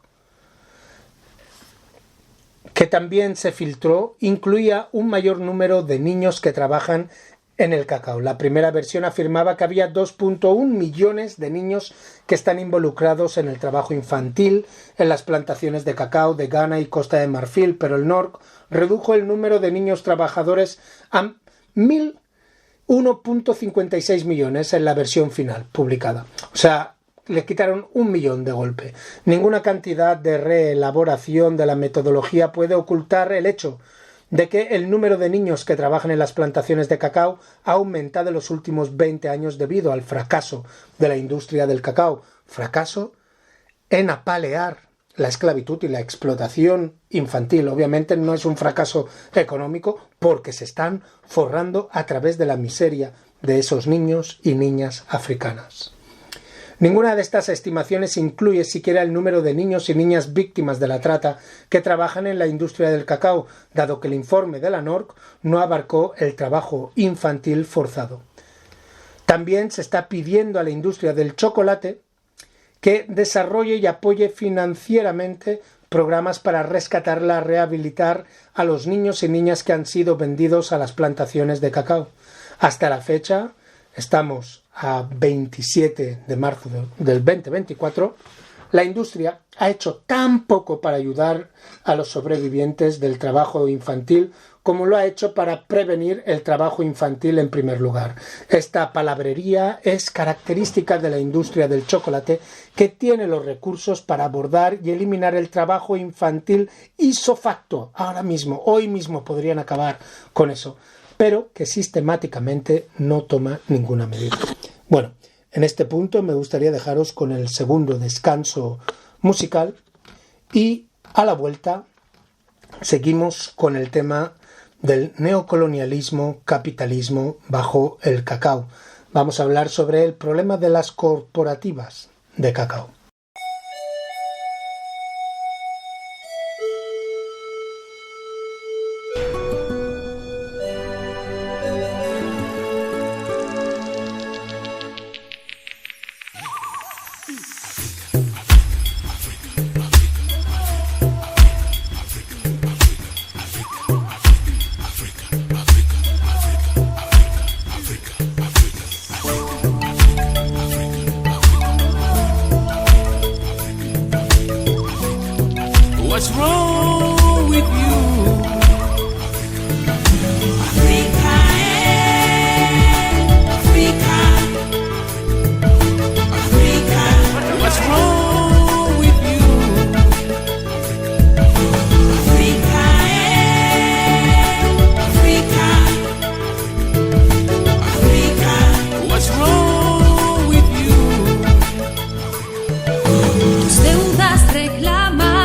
Speaker 1: que también se filtró, incluía un mayor número de niños que trabajan en el cacao. La primera versión afirmaba que había 2.1 millones de niños que están involucrados en el trabajo infantil en las plantaciones de cacao de Ghana y Costa de Marfil, pero el NORC redujo el número de niños trabajadores a 1.56 millones en la versión final publicada. O sea, le quitaron 1 millón de golpe. Ninguna cantidad de reelaboración de la metodología puede ocultar el hecho de que el número de niños que trabajan en las plantaciones de cacao ha aumentado en los últimos 20 años debido al fracaso de la industria del cacao, fracaso en apalear la esclavitud y la explotación infantil. Obviamente no es un fracaso económico porque se están forrando a través de la miseria de esos niños y niñas africanas. Ninguna de estas estimaciones incluye siquiera el número de niños y niñas víctimas de la trata que trabajan en la industria del cacao, dado que el informe de la NORC no abarcó el trabajo infantil forzado. También se está pidiendo a la industria del chocolate que desarrolle y apoye financieramente programas para rescatarla, rehabilitar a los niños y niñas que han sido vendidos a las plantaciones de cacao. Hasta la fecha, estamos a 27 de marzo del 2024, la industria ha hecho tan poco para ayudar a los sobrevivientes del trabajo infantil como lo ha hecho para prevenir el trabajo infantil en primer lugar. Esta palabrería es característica de la industria del chocolate, que tiene los recursos para abordar y eliminar el trabajo infantil ipso facto. Ahora mismo, hoy mismo podrían acabar con eso, pero que sistemáticamente no toma ninguna medida. Bueno, en este punto me gustaría dejaros con el segundo descanso musical y a la vuelta seguimos con el tema del neocolonialismo, capitalismo bajo el cacao. Vamos a hablar sobre el problema de las cooperativas de cacao.
Speaker 2: What's wrong with you? Africa, Africa, Africa. What's wrong with you? Africa, Africa, Africa. What's wrong with you? Tus deudas reclaman.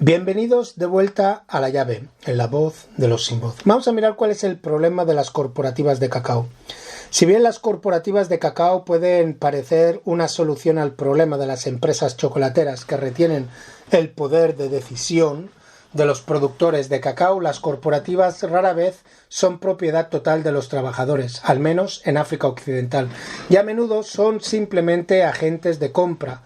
Speaker 1: Bienvenidos de vuelta a La Llave, en la voz de los sin voz. Vamos a mirar cuál es el problema de las corporativas de cacao. Si bien las corporativas de cacao pueden parecer una solución al problema de las empresas chocolateras que retienen el poder de decisión de los productores de cacao, las corporativas rara vez son propiedad total de los trabajadores, al menos en África Occidental, y a menudo son simplemente agentes de compra,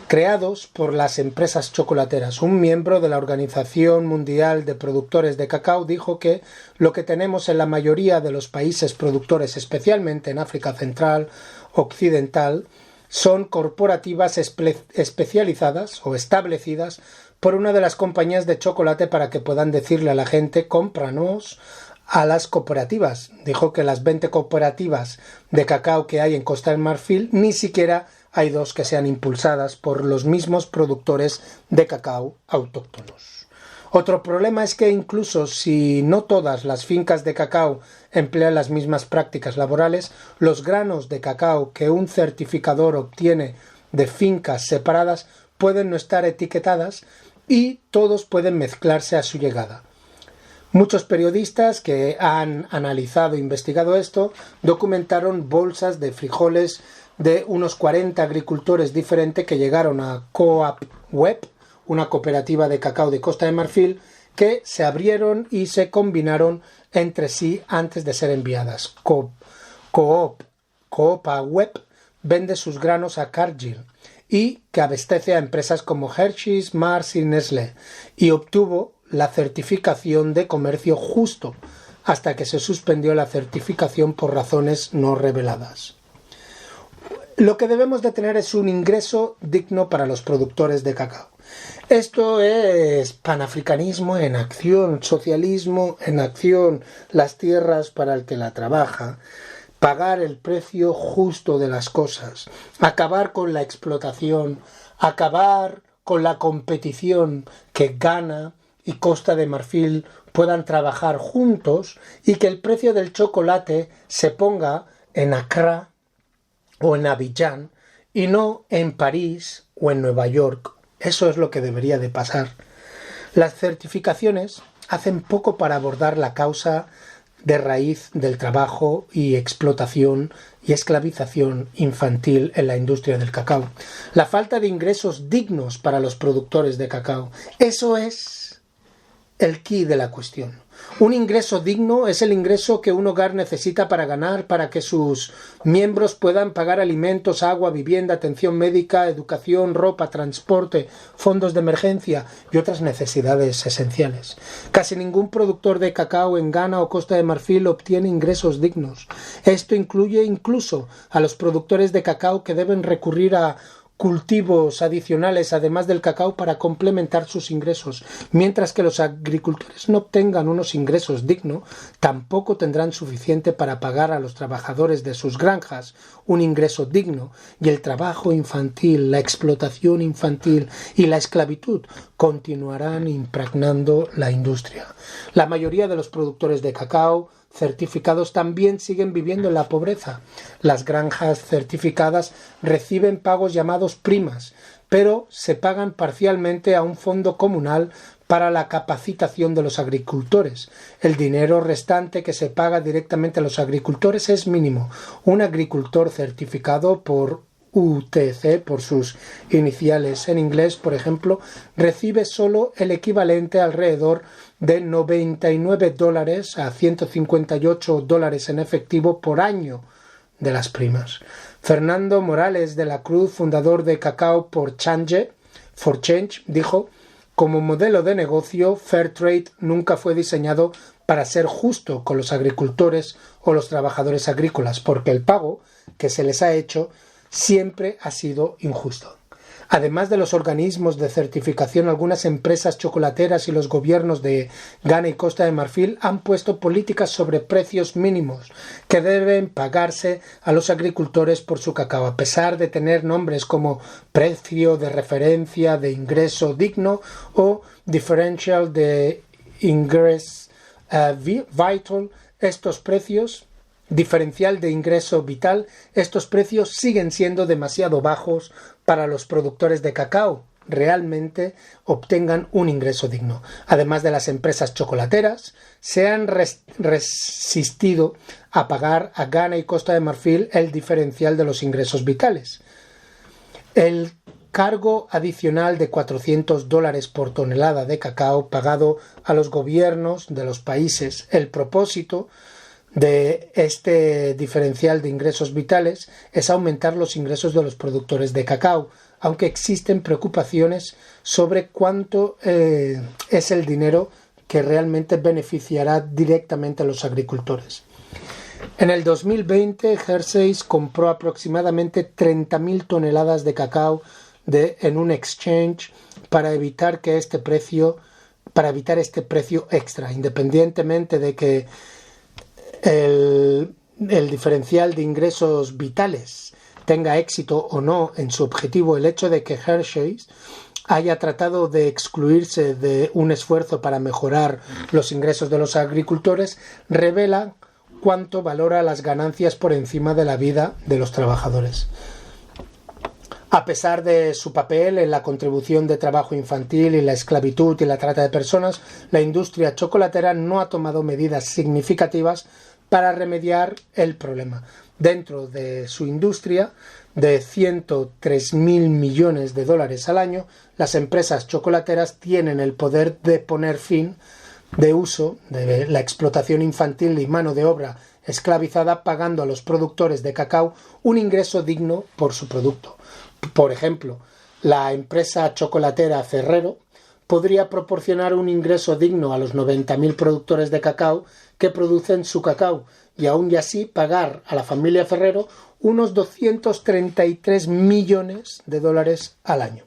Speaker 1: creados por las empresas chocolateras. Un miembro de la Organización Mundial de Productores de Cacao dijo que lo que tenemos en la mayoría de los países productores, especialmente en África Central, Occidental, son corporativas especializadas o establecidas por una de las compañías de chocolate para que puedan decirle a la gente: cómpranos a las cooperativas. Dijo que las 20 cooperativas de cacao que hay en Costa del Marfil, ni siquiera hay dos que sean impulsadas por los mismos productores de cacao autóctonos. Otro problema es que incluso si no todas las fincas de cacao emplean las mismas prácticas laborales, los granos de cacao que un certificador obtiene de fincas separadas pueden no estar etiquetadas y todos pueden mezclarse a su llegada. Muchos periodistas que han analizado e investigado esto documentaron bolsas de frijoles de unos 40 agricultores diferentes que llegaron a Coop Web, una cooperativa de cacao de Costa de Marfil, que se abrieron y se combinaron entre sí antes de ser enviadas. Coop Web vende sus granos a Cargill y que abastece a empresas como Hershey's, Mars y Nestlé, y obtuvo la certificación de comercio justo hasta que se suspendió la certificación por razones no reveladas. Lo que debemos de tener es un ingreso digno para los productores de cacao. Esto es panafricanismo en acción, socialismo en acción, las tierras para el que la trabaja, pagar el precio justo de las cosas, acabar con la explotación, acabar con la competición, que Ghana y Costa de Marfil puedan trabajar juntos y que el precio del chocolate se ponga en Accra o en Abidjan y no en París o en Nueva York. Eso es lo que debería de pasar. Las certificaciones hacen poco para abordar la causa de raíz del trabajo y explotación y esclavización infantil en la industria del cacao. La falta de ingresos dignos para los productores de cacao. Eso es el quid de la cuestión. Un ingreso digno es el ingreso que un hogar necesita para ganar, para que sus miembros puedan pagar alimentos, agua, vivienda, atención médica, educación, ropa, transporte, fondos de emergencia y otras necesidades esenciales. Casi ningún productor de cacao en Ghana o Costa de Marfil obtiene ingresos dignos. Esto incluye incluso a los productores de cacao que deben recurrir a cultivos adicionales además del cacao para complementar sus ingresos. Mientras que los agricultores no obtengan unos ingresos dignos, tampoco tendrán suficiente para pagar a los trabajadores de sus granjas un ingreso digno, y el trabajo infantil, la explotación infantil y la esclavitud continuarán impregnando la industria. La mayoría de los productores de cacao certificados también siguen viviendo en la pobreza. Las granjas certificadas reciben pagos llamados primas, pero se pagan parcialmente a un fondo comunal para la capacitación de los agricultores. El dinero restante que se paga directamente a los agricultores es mínimo. Un agricultor certificado por UTC, por sus iniciales en inglés, por ejemplo, recibe solo el equivalente alrededor de $99 a $158 en efectivo por año de las primas. Fernando Morales de la Cruz, fundador de Cacao for Change, dijo: como modelo de negocio, Fairtrade nunca fue diseñado para ser justo con los agricultores o los trabajadores agrícolas, porque el pago que se les ha hecho siempre ha sido injusto. Además de los organismos de certificación, algunas empresas chocolateras y los gobiernos de Ghana y Costa de Marfil han puesto políticas sobre precios mínimos que deben pagarse a los agricultores por su cacao, a pesar de tener nombres como precio de referencia de ingreso digno o differential de ingress vital. Estos precios diferencial de ingreso vital, estos precios siguen siendo demasiado bajos para los productores de cacao realmente obtengan un ingreso digno. Además de las empresas chocolateras, se han resistido a pagar a Ghana y Costa de Marfil el diferencial de los ingresos vitales. El cargo adicional de $400 por tonelada de cacao pagado a los gobiernos de los países. El propósito de este diferencial de ingresos vitales es aumentar los ingresos de los productores de cacao, aunque existen preocupaciones sobre cuánto es el dinero que realmente beneficiará directamente a los agricultores. En el 2020, Hershey's compró aproximadamente 30.000 toneladas de cacao en un exchange para evitar este precio extra, independientemente de que el diferencial de ingresos vitales tenga éxito o no en su objetivo. El hecho de que Hershey's haya tratado de excluirse de un esfuerzo para mejorar los ingresos de los agricultores revela cuánto valora las ganancias por encima de la vida de los trabajadores. A pesar de su papel en la contribución de trabajo infantil y la esclavitud y la trata de personas, la industria chocolatera no ha tomado medidas significativas para remediar el problema. Dentro de su industria, de 103.000 millones de dólares al año, las empresas chocolateras tienen el poder de poner fin de uso de la explotación infantil y mano de obra esclavizada, pagando a los productores de cacao un ingreso digno por su producto. Por ejemplo, la empresa chocolatera Ferrero podría proporcionar un ingreso digno a los 90.000 productores de cacao que producen su cacao y aún así pagar a la familia Ferrero unos 233 millones de dólares al año.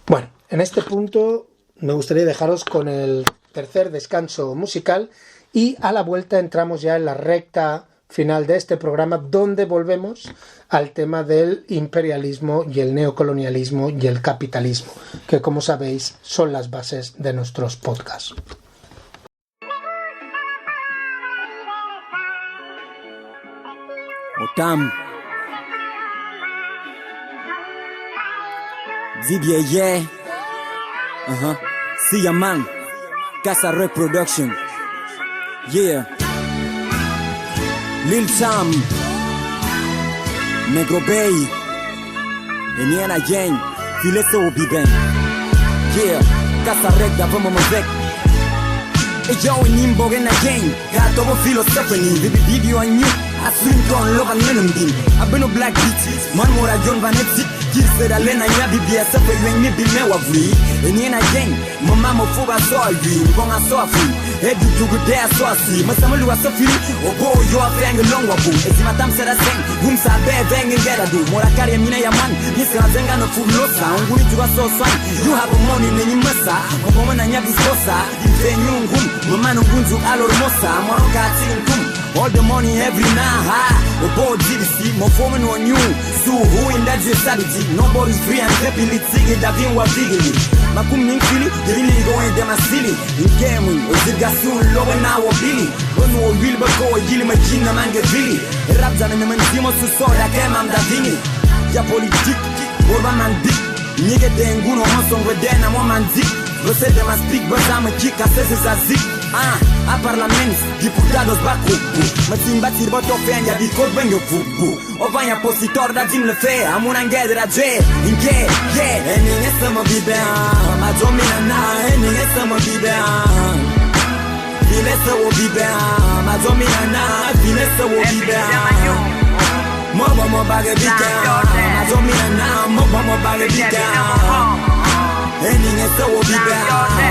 Speaker 1: Bueno, en este punto me gustaría dejaros con el tercer descanso musical y a la vuelta entramos ya en la recta final de este programa, donde volvemos al tema del imperialismo y el neocolonialismo y el capitalismo, que como sabéis son las bases de nuestros podcasts.
Speaker 3: Otam Zibye See ya man Casa Reproduction Yeah Lil Sam Negro Bay Eniana Yang Filese Obiben Yeah Casa Rec Davamo Mozek Yo inimbo gena Yang Gato bo filosofeni Bibi video anyu Aswin kon lovan menum din Abeno black beat Man mora John Van Epsi Kirse lena nyabi bia safe ywenye bime wavri Eniana Yang Mama mo fuba so alwi Konga so afi Edu dugu dea so asi Masamulu wa sofiri Obo yo afeng long wabu Ezi matam sera seng Humsa be vengen gera du Mora kari ya mine ya man Nisi na zenga no fulosa Unguni tuwa so swan You have a money nenyi masa Maboma na nyabi skosa Ife nyungum Mama nungunzu alor mosa Mwaroka ati nkum All the money every night Obo GDC Mofomen on you So who in that just sabiti Nobody's free and happy Litsigi davin wa vigili Makum ninkili Dirili going dem asili Inkemwi Ozigasun lowe na wabili Onu o will bako Yili majina mange vili Rabzana nemenzimo Susora kema mdavini Ya politik Borba man dik Nige denguno Monsongwe dena mo man dik Rose dem a speak Bazama kika Sese za zik a parlamentos, diputados bakubu Matimba tirbo tofenya bikot benyo fubu Ovanya positor da jim le fe Amunange dra je Inke, yeah Eninge sama bibe Majomina na Eninge sama bibe Filese wo bibe Majomina na Filese wo bibe Moba mo bage bike Majomina na Moba mo bage bike Eninge sawo bibe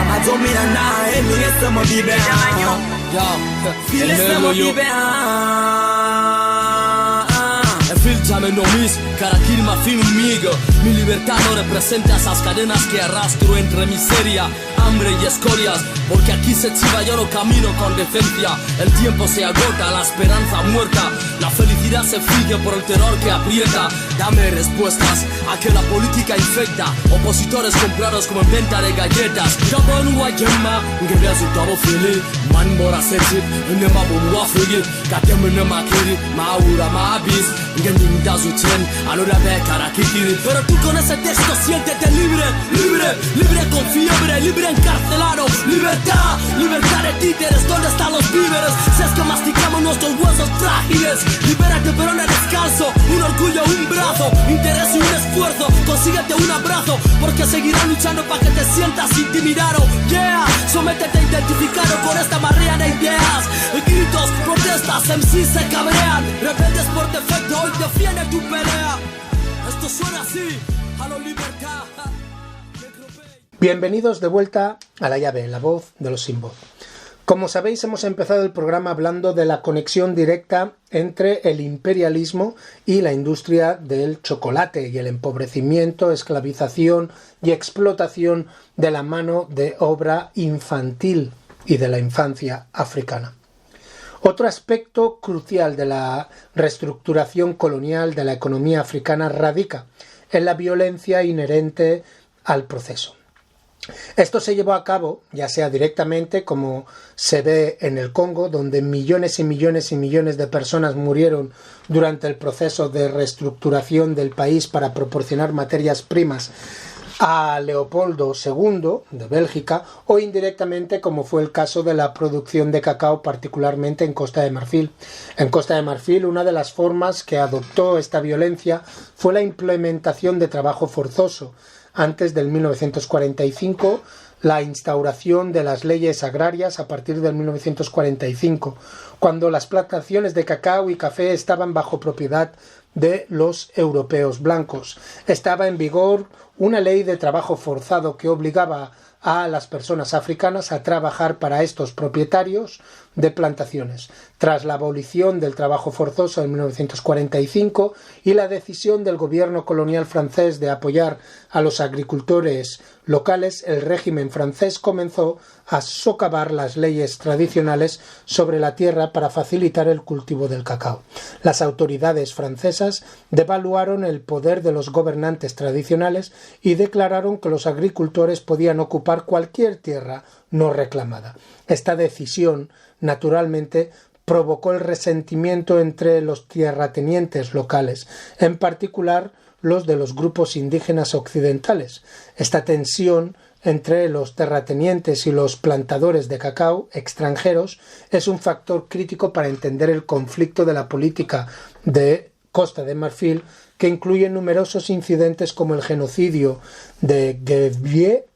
Speaker 3: Majomina na Eninge sama bibe File sama bibe
Speaker 4: Filtrame no mis, Karakiri ma fin migo. Mi libertad no representa esas cadenas que arrastro entre miseria, hambre y escorias. Porque aquí se chiva, yo no camino con decencia. El tiempo se agota, la esperanza muerta. La felicidad se finge por el terror que aprieta. Dame respuestas a que la política infecta. Opositores comprados como en venta de galletas. Jabon wajema, nge resultado fili. Man mora sexy, nema bunu afigi. Kateme nema kiri, maura maabis. Nge ninda zuchen, anora be karakikiri. Pero tú con ese texto siéntete libre, libre, libre con fiebre, libre encarcelado. Libertad, libertad de títeres, ¿dónde están los víveres? Si es que masticamos nuestros huesos frágiles. Libérate pero no descalzo, un orgullo, un brazo, interés y un esfuerzo, consíguete un abrazo, porque seguirán luchando para que te sientas intimidado. Yeah, sométete identificado con esta marea de ideas. Gritos, protestas, MCs se cabrean. Rebeldes por defecto, hoy defiende tu pelea. Esto suena así, a la libertad.
Speaker 1: Bienvenidos de vuelta a La Llave, la voz de los sin voz. Como sabéis, hemos empezado el programa hablando de la conexión directa entre el imperialismo y la industria del chocolate y el empobrecimiento, esclavización y explotación de la mano de obra infantil y de la infancia africana. Otro aspecto crucial de la reestructuración colonial de la economía africana radica en la violencia inherente al proceso. Esto se llevó a cabo, ya sea directamente, como se ve en el Congo, donde millones y millones y millones de personas murieron durante el proceso de reestructuración del país para proporcionar materias primas a Leopoldo II de Bélgica, o indirectamente, como fue el caso de la producción de cacao, particularmente en Costa de Marfil. En Costa de Marfil, una de las formas que adoptó esta violencia fue la implementación de trabajo forzoso. Antes del 1945, la instauración de las leyes agrarias a partir del 1945, cuando las plantaciones de cacao y café estaban bajo propiedad de los europeos blancos. Estaba en vigor una ley de trabajo forzado que obligaba a las personas africanas a trabajar para estos propietarios de plantaciones. Tras la abolición del trabajo forzoso en 1945 y la decisión del gobierno colonial francés de apoyar a los agricultores locales, el régimen francés comenzó a socavar las leyes tradicionales sobre la tierra para facilitar el cultivo del cacao. Las autoridades francesas devaluaron el poder de los gobernantes tradicionales y declararon que los agricultores podían ocupar cualquier tierra no reclamada. Esta decisión, naturalmente, provocó el resentimiento entre los tierratenientes locales, en particular los de los grupos indígenas occidentales. Esta tensión entre los terratenientes y los plantadores de cacao extranjeros es un factor crítico para entender el conflicto de la política de Costa de Marfil, que incluye numerosos incidentes como el genocidio de Gevier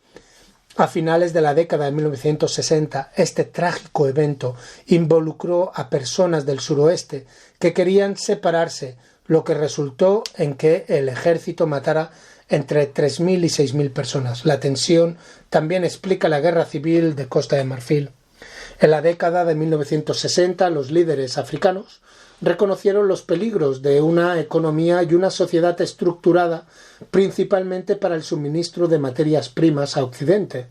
Speaker 1: a finales de la década de 1960. Este trágico evento involucró a personas del suroeste que querían separarse, lo que resultó en que el ejército matara entre 3.000 y 6.000 personas. La tensión también explica la guerra civil de Costa de Marfil. En la década de 1960, los líderes africanos reconocieron los peligros de una economía y una sociedad estructurada principalmente para el suministro de materias primas a Occidente.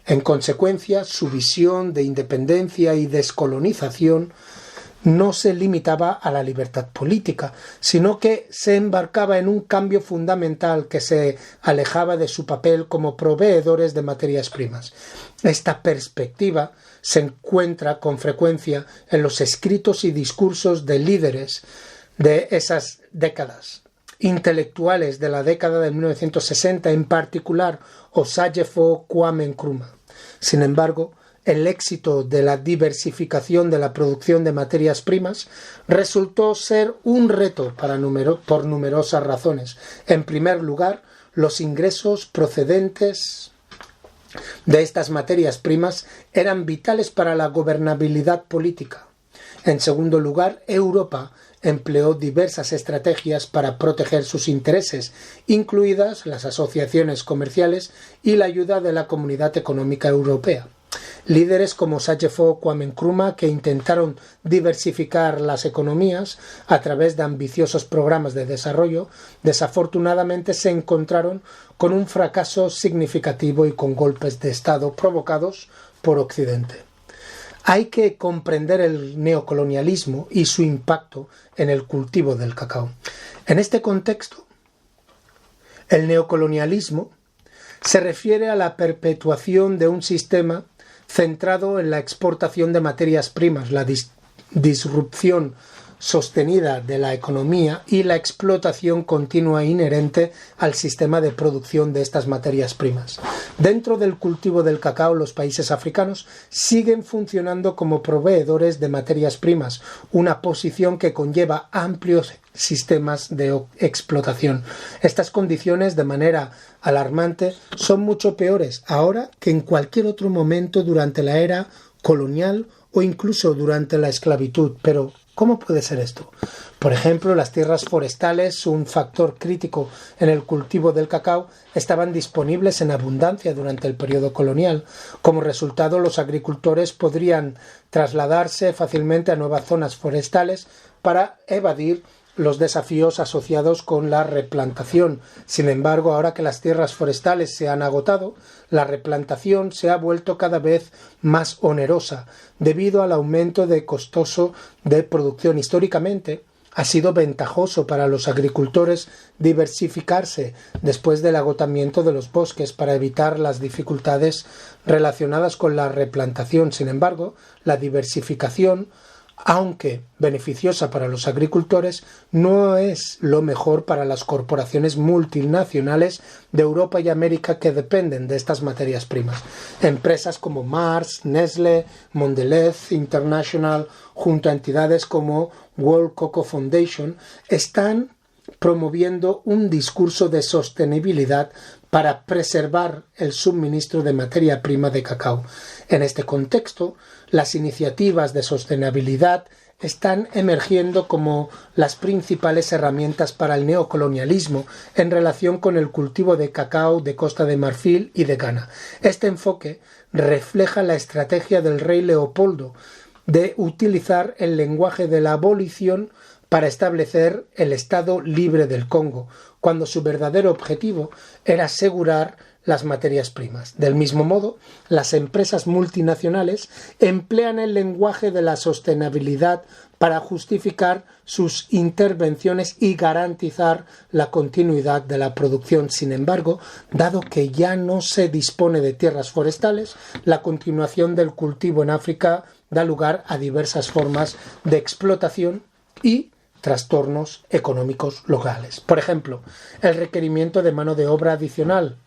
Speaker 1: En consecuencia, su visión de independencia y descolonización no se limitaba a la libertad política, sino que se embarcaba en un cambio fundamental que se alejaba de su papel como proveedores de materias primas. Esta perspectiva se encuentra con frecuencia en los escritos y discursos de líderes de esas décadas. Intelectuales de la década de 1960, en particular Osagyefo Kwame Nkrumah. Sin embargo, el éxito de la diversificación de la producción de materias primas resultó ser un reto por numerosas razones. En primer lugar, los ingresos procedentes de estas materias primas eran vitales para la gobernabilidad política. En segundo lugar, Europa empleó diversas estrategias para proteger sus intereses, incluidas las asociaciones comerciales y la ayuda de la Comunidad Económica Europea. Líderes como Osagyefo Kwame Nkrumah, que intentaron diversificar las economías a través de ambiciosos programas de desarrollo, desafortunadamente se encontraron con un fracaso significativo y con golpes de Estado provocados por Occidente. Hay que comprender el neocolonialismo y su impacto en el cultivo del cacao. En este contexto, el neocolonialismo se refiere a la perpetuación de un sistema centrado en la exportación de materias primas, la disrupción sostenida de la economía y la explotación continua inherente al sistema de producción de estas materias primas. Dentro del cultivo del cacao, los países africanos siguen funcionando como proveedores de materias primas, una posición que conlleva amplios sistemas de explotación. Estas condiciones, de manera alarmante, son mucho peores ahora que en cualquier otro momento durante la era colonial o incluso durante la esclavitud. Pero ¿cómo puede ser esto? Por ejemplo, las tierras forestales, un factor crítico en el cultivo del cacao, estaban disponibles en abundancia durante el periodo colonial. Como resultado, los agricultores podrían trasladarse fácilmente a nuevas zonas forestales para evadir los desafíos asociados con la replantación. Sin embargo, ahora que las tierras forestales se han agotado, la replantación se ha vuelto cada vez más onerosa debido al aumento de costoso de producción. Históricamente, ha sido ventajoso para los agricultores diversificarse después del agotamiento de los bosques para evitar las dificultades relacionadas con la replantación. Sin embargo, la diversificación, aunque beneficiosa para los agricultores, no es lo mejor para las corporaciones multinacionales de Europa y América que dependen de estas materias primas. Empresas como Mars, Nestlé, Mondelez International, junto a entidades como World Cocoa Foundation, están promoviendo un discurso de sostenibilidad para preservar el suministro de materia prima de cacao. En este contexto, las iniciativas de sostenibilidad están emergiendo como las principales herramientas para el neocolonialismo en relación con el cultivo de cacao de Costa de Marfil y de Ghana. Este enfoque refleja la estrategia del rey Leopoldo de utilizar el lenguaje de la abolición para establecer el Estado libre del Congo, cuando su verdadero objetivo era asegurar las materias primas. Del mismo modo, las empresas multinacionales emplean el lenguaje de la sostenibilidad para justificar sus intervenciones y garantizar la continuidad de la producción. Sin embargo, dado que ya no se dispone de tierras forestales, la continuación del cultivo en África da lugar a diversas formas de explotación y trastornos económicos locales. Por ejemplo, el requerimiento de mano de obra adicional.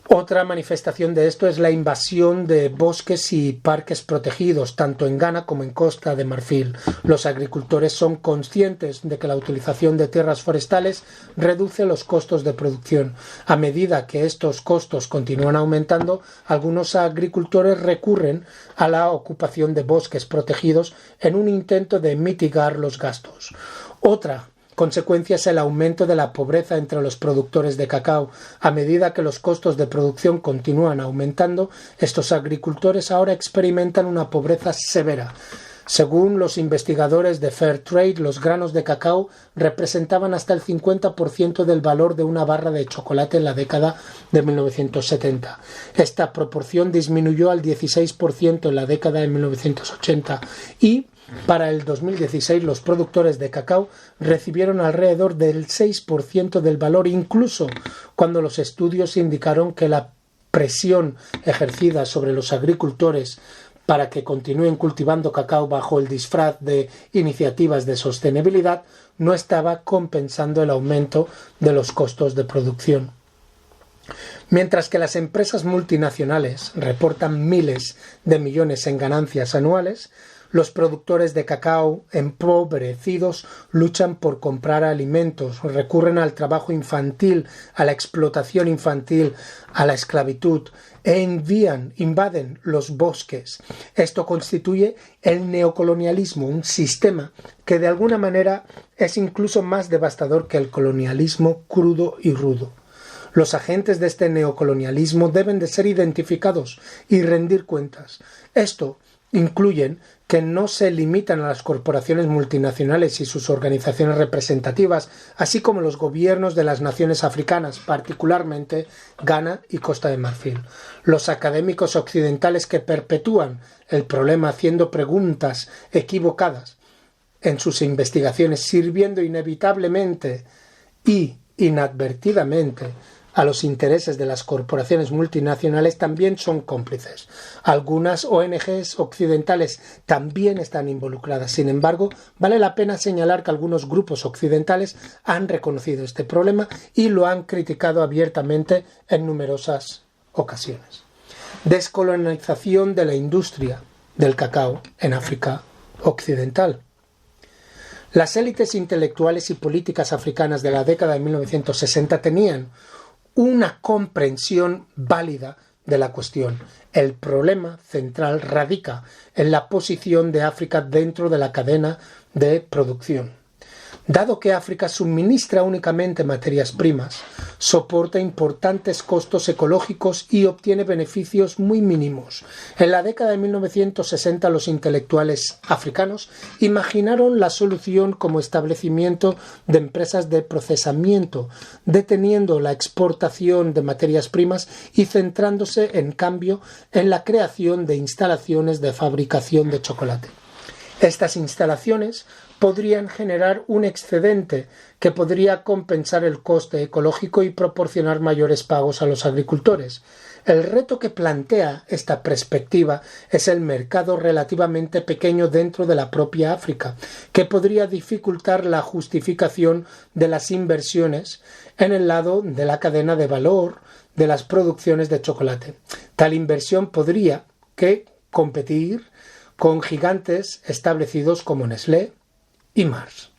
Speaker 1: Otra manifestación de esto es la invasión de bosques y parques protegidos, tanto en Ghana como en Costa de Marfil. Los agricultores son conscientes de que la utilización de tierras forestales reduce los costos de producción. A medida que estos costos continúan aumentando, algunos agricultores recurren a la ocupación de bosques protegidos en un intento de mitigar los gastos. Otra consecuencia es el aumento de la pobreza entre los productores de cacao. A medida que los costos de producción continúan aumentando, estos agricultores ahora experimentan una pobreza severa. Según los investigadores de Fairtrade, los granos de cacao representaban hasta el 50% del valor de una barra de chocolate en la década de 1970. Esta proporción disminuyó al 16% en la década de 1980 y para el 2016 los productores de cacao recibieron alrededor del 6% del valor, incluso cuando los estudios indicaron que la presión ejercida sobre los agricultores para que continúen cultivando cacao bajo el disfraz de iniciativas de sostenibilidad no estaba compensando el aumento de los costos de producción. Mientras que las empresas multinacionales reportan miles de millones en ganancias anuales, los productores de cacao empobrecidos luchan por comprar alimentos, recurren al trabajo infantil, a la explotación infantil, a la esclavitud e invaden los bosques. Esto constituye el neocolonialismo, un sistema que de alguna manera es incluso más devastador que el colonialismo crudo y rudo. Los agentes de este neocolonialismo deben de ser identificados y rendir cuentas. Esto incluyen que no se limitan a las corporaciones multinacionales y sus organizaciones representativas, así como los gobiernos de las naciones africanas, particularmente Ghana y Costa de Marfil. Los académicos occidentales que perpetúan el problema haciendo preguntas equivocadas en sus investigaciones, sirviendo inevitablemente y inadvertidamente a los intereses de las corporaciones multinacionales, también son cómplices. Algunas ONGs occidentales también están involucradas. Sin embargo, vale la pena señalar que algunos grupos occidentales han reconocido este problema y lo han criticado abiertamente en numerosas ocasiones. Descolonización de la industria del cacao en África Occidental. Las élites intelectuales y políticas africanas de la década de 1960 tenían una comprensión válida de la cuestión. El problema central radica en la posición de África dentro de la cadena de producción. Dado que África suministra únicamente materias primas, soporta importantes costos ecológicos y obtiene beneficios muy mínimos. En la década de 1960 los intelectuales africanos imaginaron la solución como establecimiento de empresas de procesamiento, deteniendo la exportación de materias primas y centrándose en cambio en la creación de instalaciones de fabricación de chocolate. Estas instalaciones podrían generar un excedente que podría compensar el coste ecológico y proporcionar mayores pagos a los agricultores. El reto que plantea esta perspectiva es el mercado relativamente pequeño dentro de la propia África, que podría dificultar la justificación de las inversiones en el lado de la cadena de valor de las producciones de chocolate. Tal inversión podría competir con gigantes establecidos como Nestlé y Mars.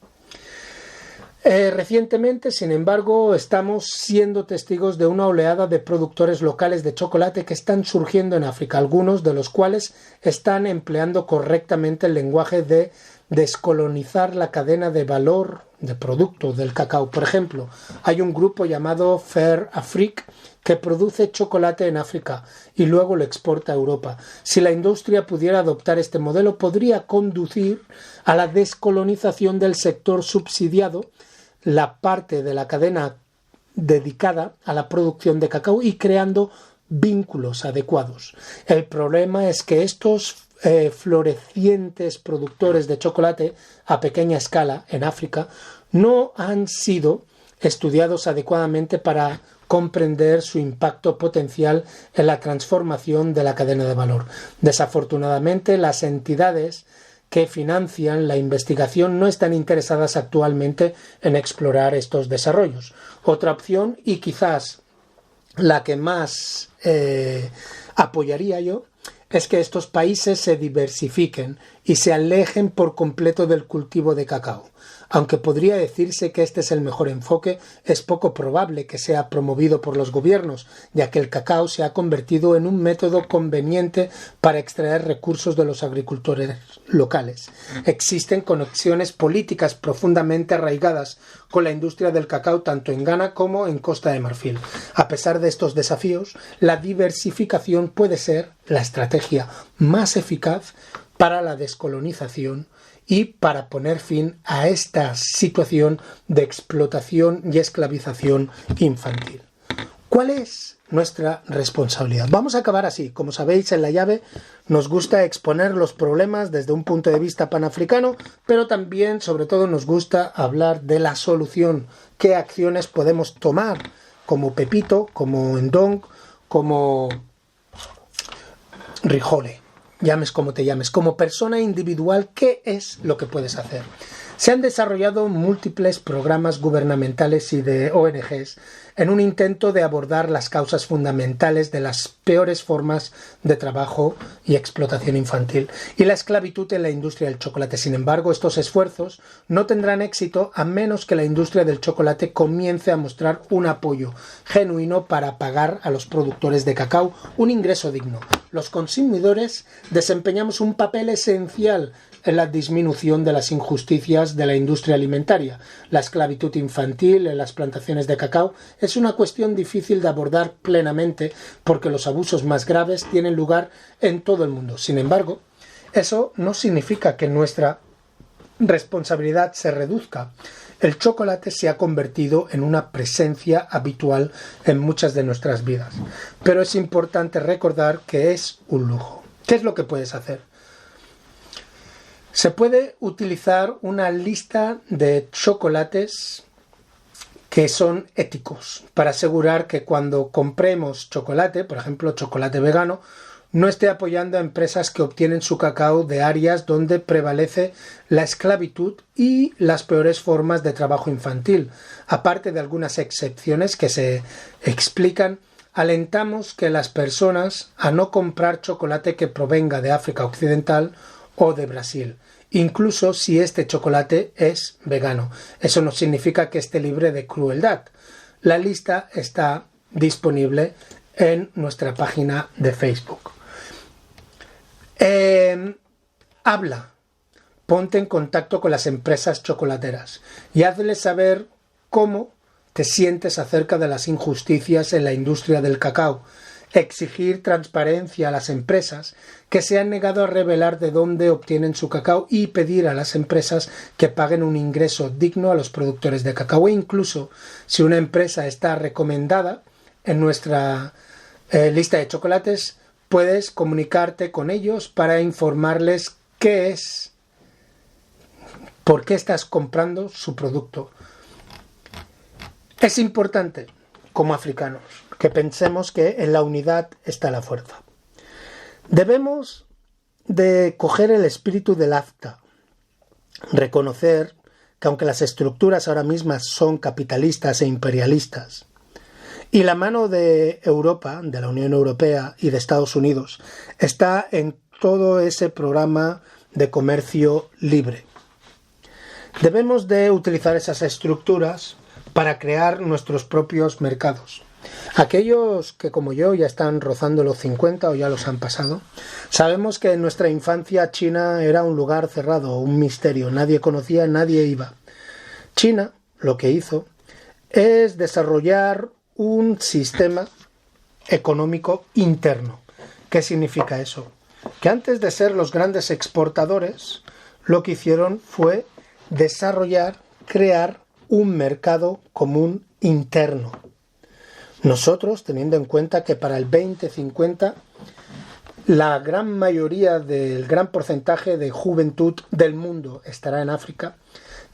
Speaker 1: Recientemente, sin embargo, estamos siendo testigos de una oleada de productores locales de chocolate que están surgiendo en África, algunos de los cuales están empleando correctamente el lenguaje de descolonizar la cadena de valor de producto del cacao. Por ejemplo, hay un grupo llamado Fair Afrique que produce chocolate en África y luego lo exporta a Europa. Si la industria pudiera adoptar este modelo, podría conducir a la descolonización del sector subsidiado, la parte de la cadena dedicada a la producción de cacao, y creando vínculos adecuados. El problema es que estos florecientes productores de chocolate a pequeña escala en África no han sido estudiados adecuadamente para comprender su impacto potencial en la transformación de la cadena de valor. Desafortunadamente, las entidades que financian la investigación no están interesadas actualmente en explorar estos desarrollos. Otra opción, y quizás la que más apoyaría yo, es que estos países se diversifiquen y se alejen por completo del cultivo de cacao. Aunque podría decirse que este es el mejor enfoque, es poco probable que sea promovido por los gobiernos, ya que el cacao se ha convertido en un método conveniente para extraer recursos de los agricultores locales. Existen conexiones políticas profundamente arraigadas con la industria del cacao tanto en Ghana como en Costa de Marfil. A pesar de estos desafíos, la diversificación puede ser la estrategia más eficaz para la descolonización y para poner fin a esta situación de explotación y esclavización infantil. ¿Cuál es nuestra responsabilidad? Vamos a acabar así. Como sabéis, en La Llave nos gusta exponer los problemas desde un punto de vista panafricano, pero también, sobre todo, nos gusta hablar de la solución. ¿Qué acciones podemos tomar como Pepito, como Ndong, como Rijole? Llames como te llames, como persona individual, ¿qué es lo que puedes hacer? Se han desarrollado múltiples programas gubernamentales y de ONGs en un intento de abordar las causas fundamentales de las peores formas de trabajo y explotación infantil y la esclavitud en la industria del chocolate. Sin embargo, estos esfuerzos no tendrán éxito a menos que la industria del chocolate comience a mostrar un apoyo genuino para pagar a los productores de cacao un ingreso digno. Los consumidores desempeñamos un papel esencial en la disminución de las injusticias de la industria alimentaria. La esclavitud infantil en las plantaciones de cacao es una cuestión difícil de abordar plenamente porque los abusos más graves tienen lugar en todo el mundo. Sin embargo, eso no significa que nuestra responsabilidad se reduzca. El chocolate se ha convertido en una presencia habitual en muchas de nuestras vidas, pero es importante recordar que es un lujo. ¿Qué es lo que puedes hacer? Se puede utilizar una lista de chocolates que son éticos para asegurar que cuando compremos chocolate, por ejemplo chocolate vegano, no esté apoyando a empresas que obtienen su cacao de áreas donde prevalece la esclavitud y las peores formas de trabajo infantil. Aparte de algunas excepciones que se explican, alentamos que las personas a no comprar chocolate que provenga de África Occidental o de Brasil, incluso si este chocolate es vegano. Eso no significa que esté libre de crueldad. La lista está disponible en nuestra página de Facebook. Habla, ponte en contacto con las empresas chocolateras y hazles saber cómo te sientes acerca de las injusticias en la industria del cacao. Exigir transparencia a las empresas que se han negado a revelar de dónde obtienen su cacao y pedir a las empresas que paguen un ingreso digno a los productores de cacao. E incluso si una empresa está recomendada en nuestra lista de chocolates, puedes comunicarte con ellos para informarles qué es por qué estás comprando su producto. Es importante, como africanos, que pensemos que en la unidad está la fuerza. Debemos de coger el espíritu del ACTA, reconocer que aunque las estructuras ahora mismas son capitalistas e imperialistas, y la mano de Europa, de la Unión Europea y de Estados Unidos, está en todo ese programa de comercio libre. Debemos de utilizar esas estructuras para crear nuestros propios mercados. Aquellos que como yo ya están rozando los 50 o ya los han pasado, sabemos que en nuestra infancia China era un lugar cerrado, un misterio, nadie conocía, nadie iba. China lo que hizo es desarrollar un sistema económico interno. ¿Qué significa eso? Que antes de ser los grandes exportadores, lo que hicieron fue desarrollar, crear un mercado común interno. Nosotros, teniendo en cuenta que para el 2050 la gran mayoría del gran porcentaje de juventud del mundo estará en África,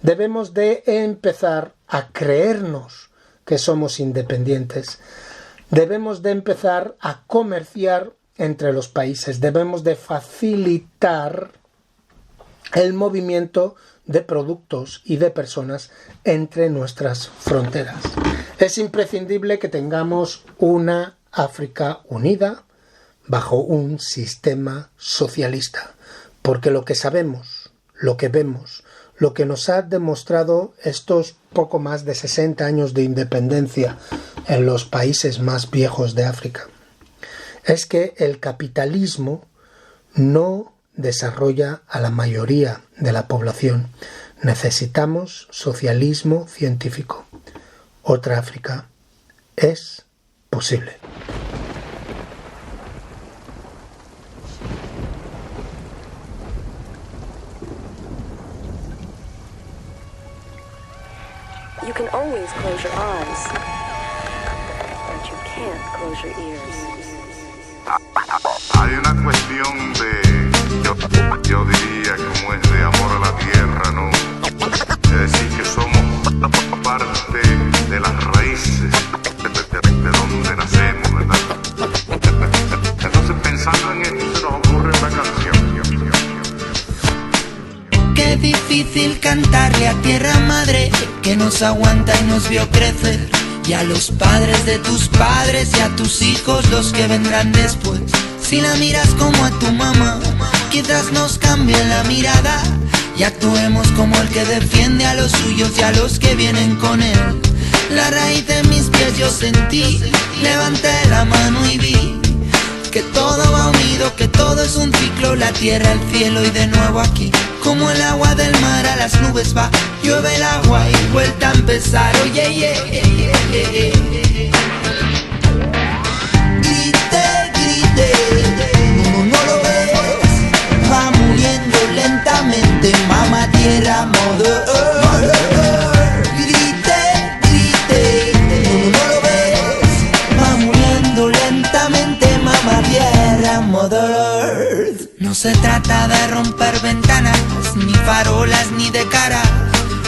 Speaker 1: debemos de empezar a creernos que somos independientes. Debemos de empezar a comerciar entre los países. Debemos de facilitar el movimiento de productos y de personas entre nuestras fronteras. Es imprescindible que tengamos una África unida bajo un sistema socialista, porque lo que sabemos, lo que vemos, lo que nos ha demostrado estos poco más de 60 años de independencia en los países más viejos de África, es que el capitalismo no desarrolla a la mayoría de la población. Necesitamos socialismo científico. Otra África es posible.
Speaker 5: You can always close your eyes, but you can't close your ears.
Speaker 6: Hay una cuestión yo diría como es de amor a la tierra, ¿no? Es decir, que somos parte de las raíces de donde nacemos, ¿verdad? Entonces pensando en esto se nos ocurre esta canción.
Speaker 7: Qué difícil cantarle a tierra madre que nos aguanta y nos vio crecer, y a los padres de tus padres y a tus hijos los que vendrán después. Si la miras como a tu mamá, quizás nos cambie la mirada y actuemos como el que defiende a los suyos y a los que vienen con él. La raíz de mis pies yo sentí, levanté la mano y vi que todo va unido, que todo es un ciclo, la tierra, el cielo y de nuevo aquí. Como el agua del mar a las nubes va, llueve el agua y vuelta a empezar. Oye, grite, no lo ves, va muriendo lentamente, mamá tierra, mother earth. Grite, no lo ves, va muriendo lentamente, mamá tierra, mother earth. No se trata de romper ventanas, ni farolas, ni de cara.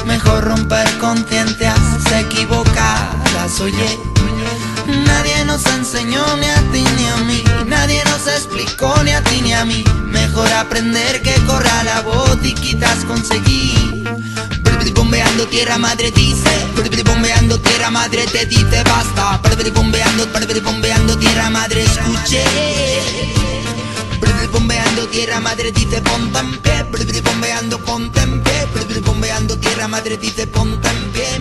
Speaker 7: Mejor romper conciencias equivocadas. Oye, nadie nos enseñó ni a ti ni a mí, nadie nos explicó ni a ti ni a mí. Mejor aprender que corra la voz y quizás conseguir. Bombeando tierra madre dice, bombeando tierra madre te dice basta. Bombeando tierra madre escuche. Bombeando tierra madre dice ponte en pie, bombeando ponte en pie, bombeando tierra madre dice ponte en pie.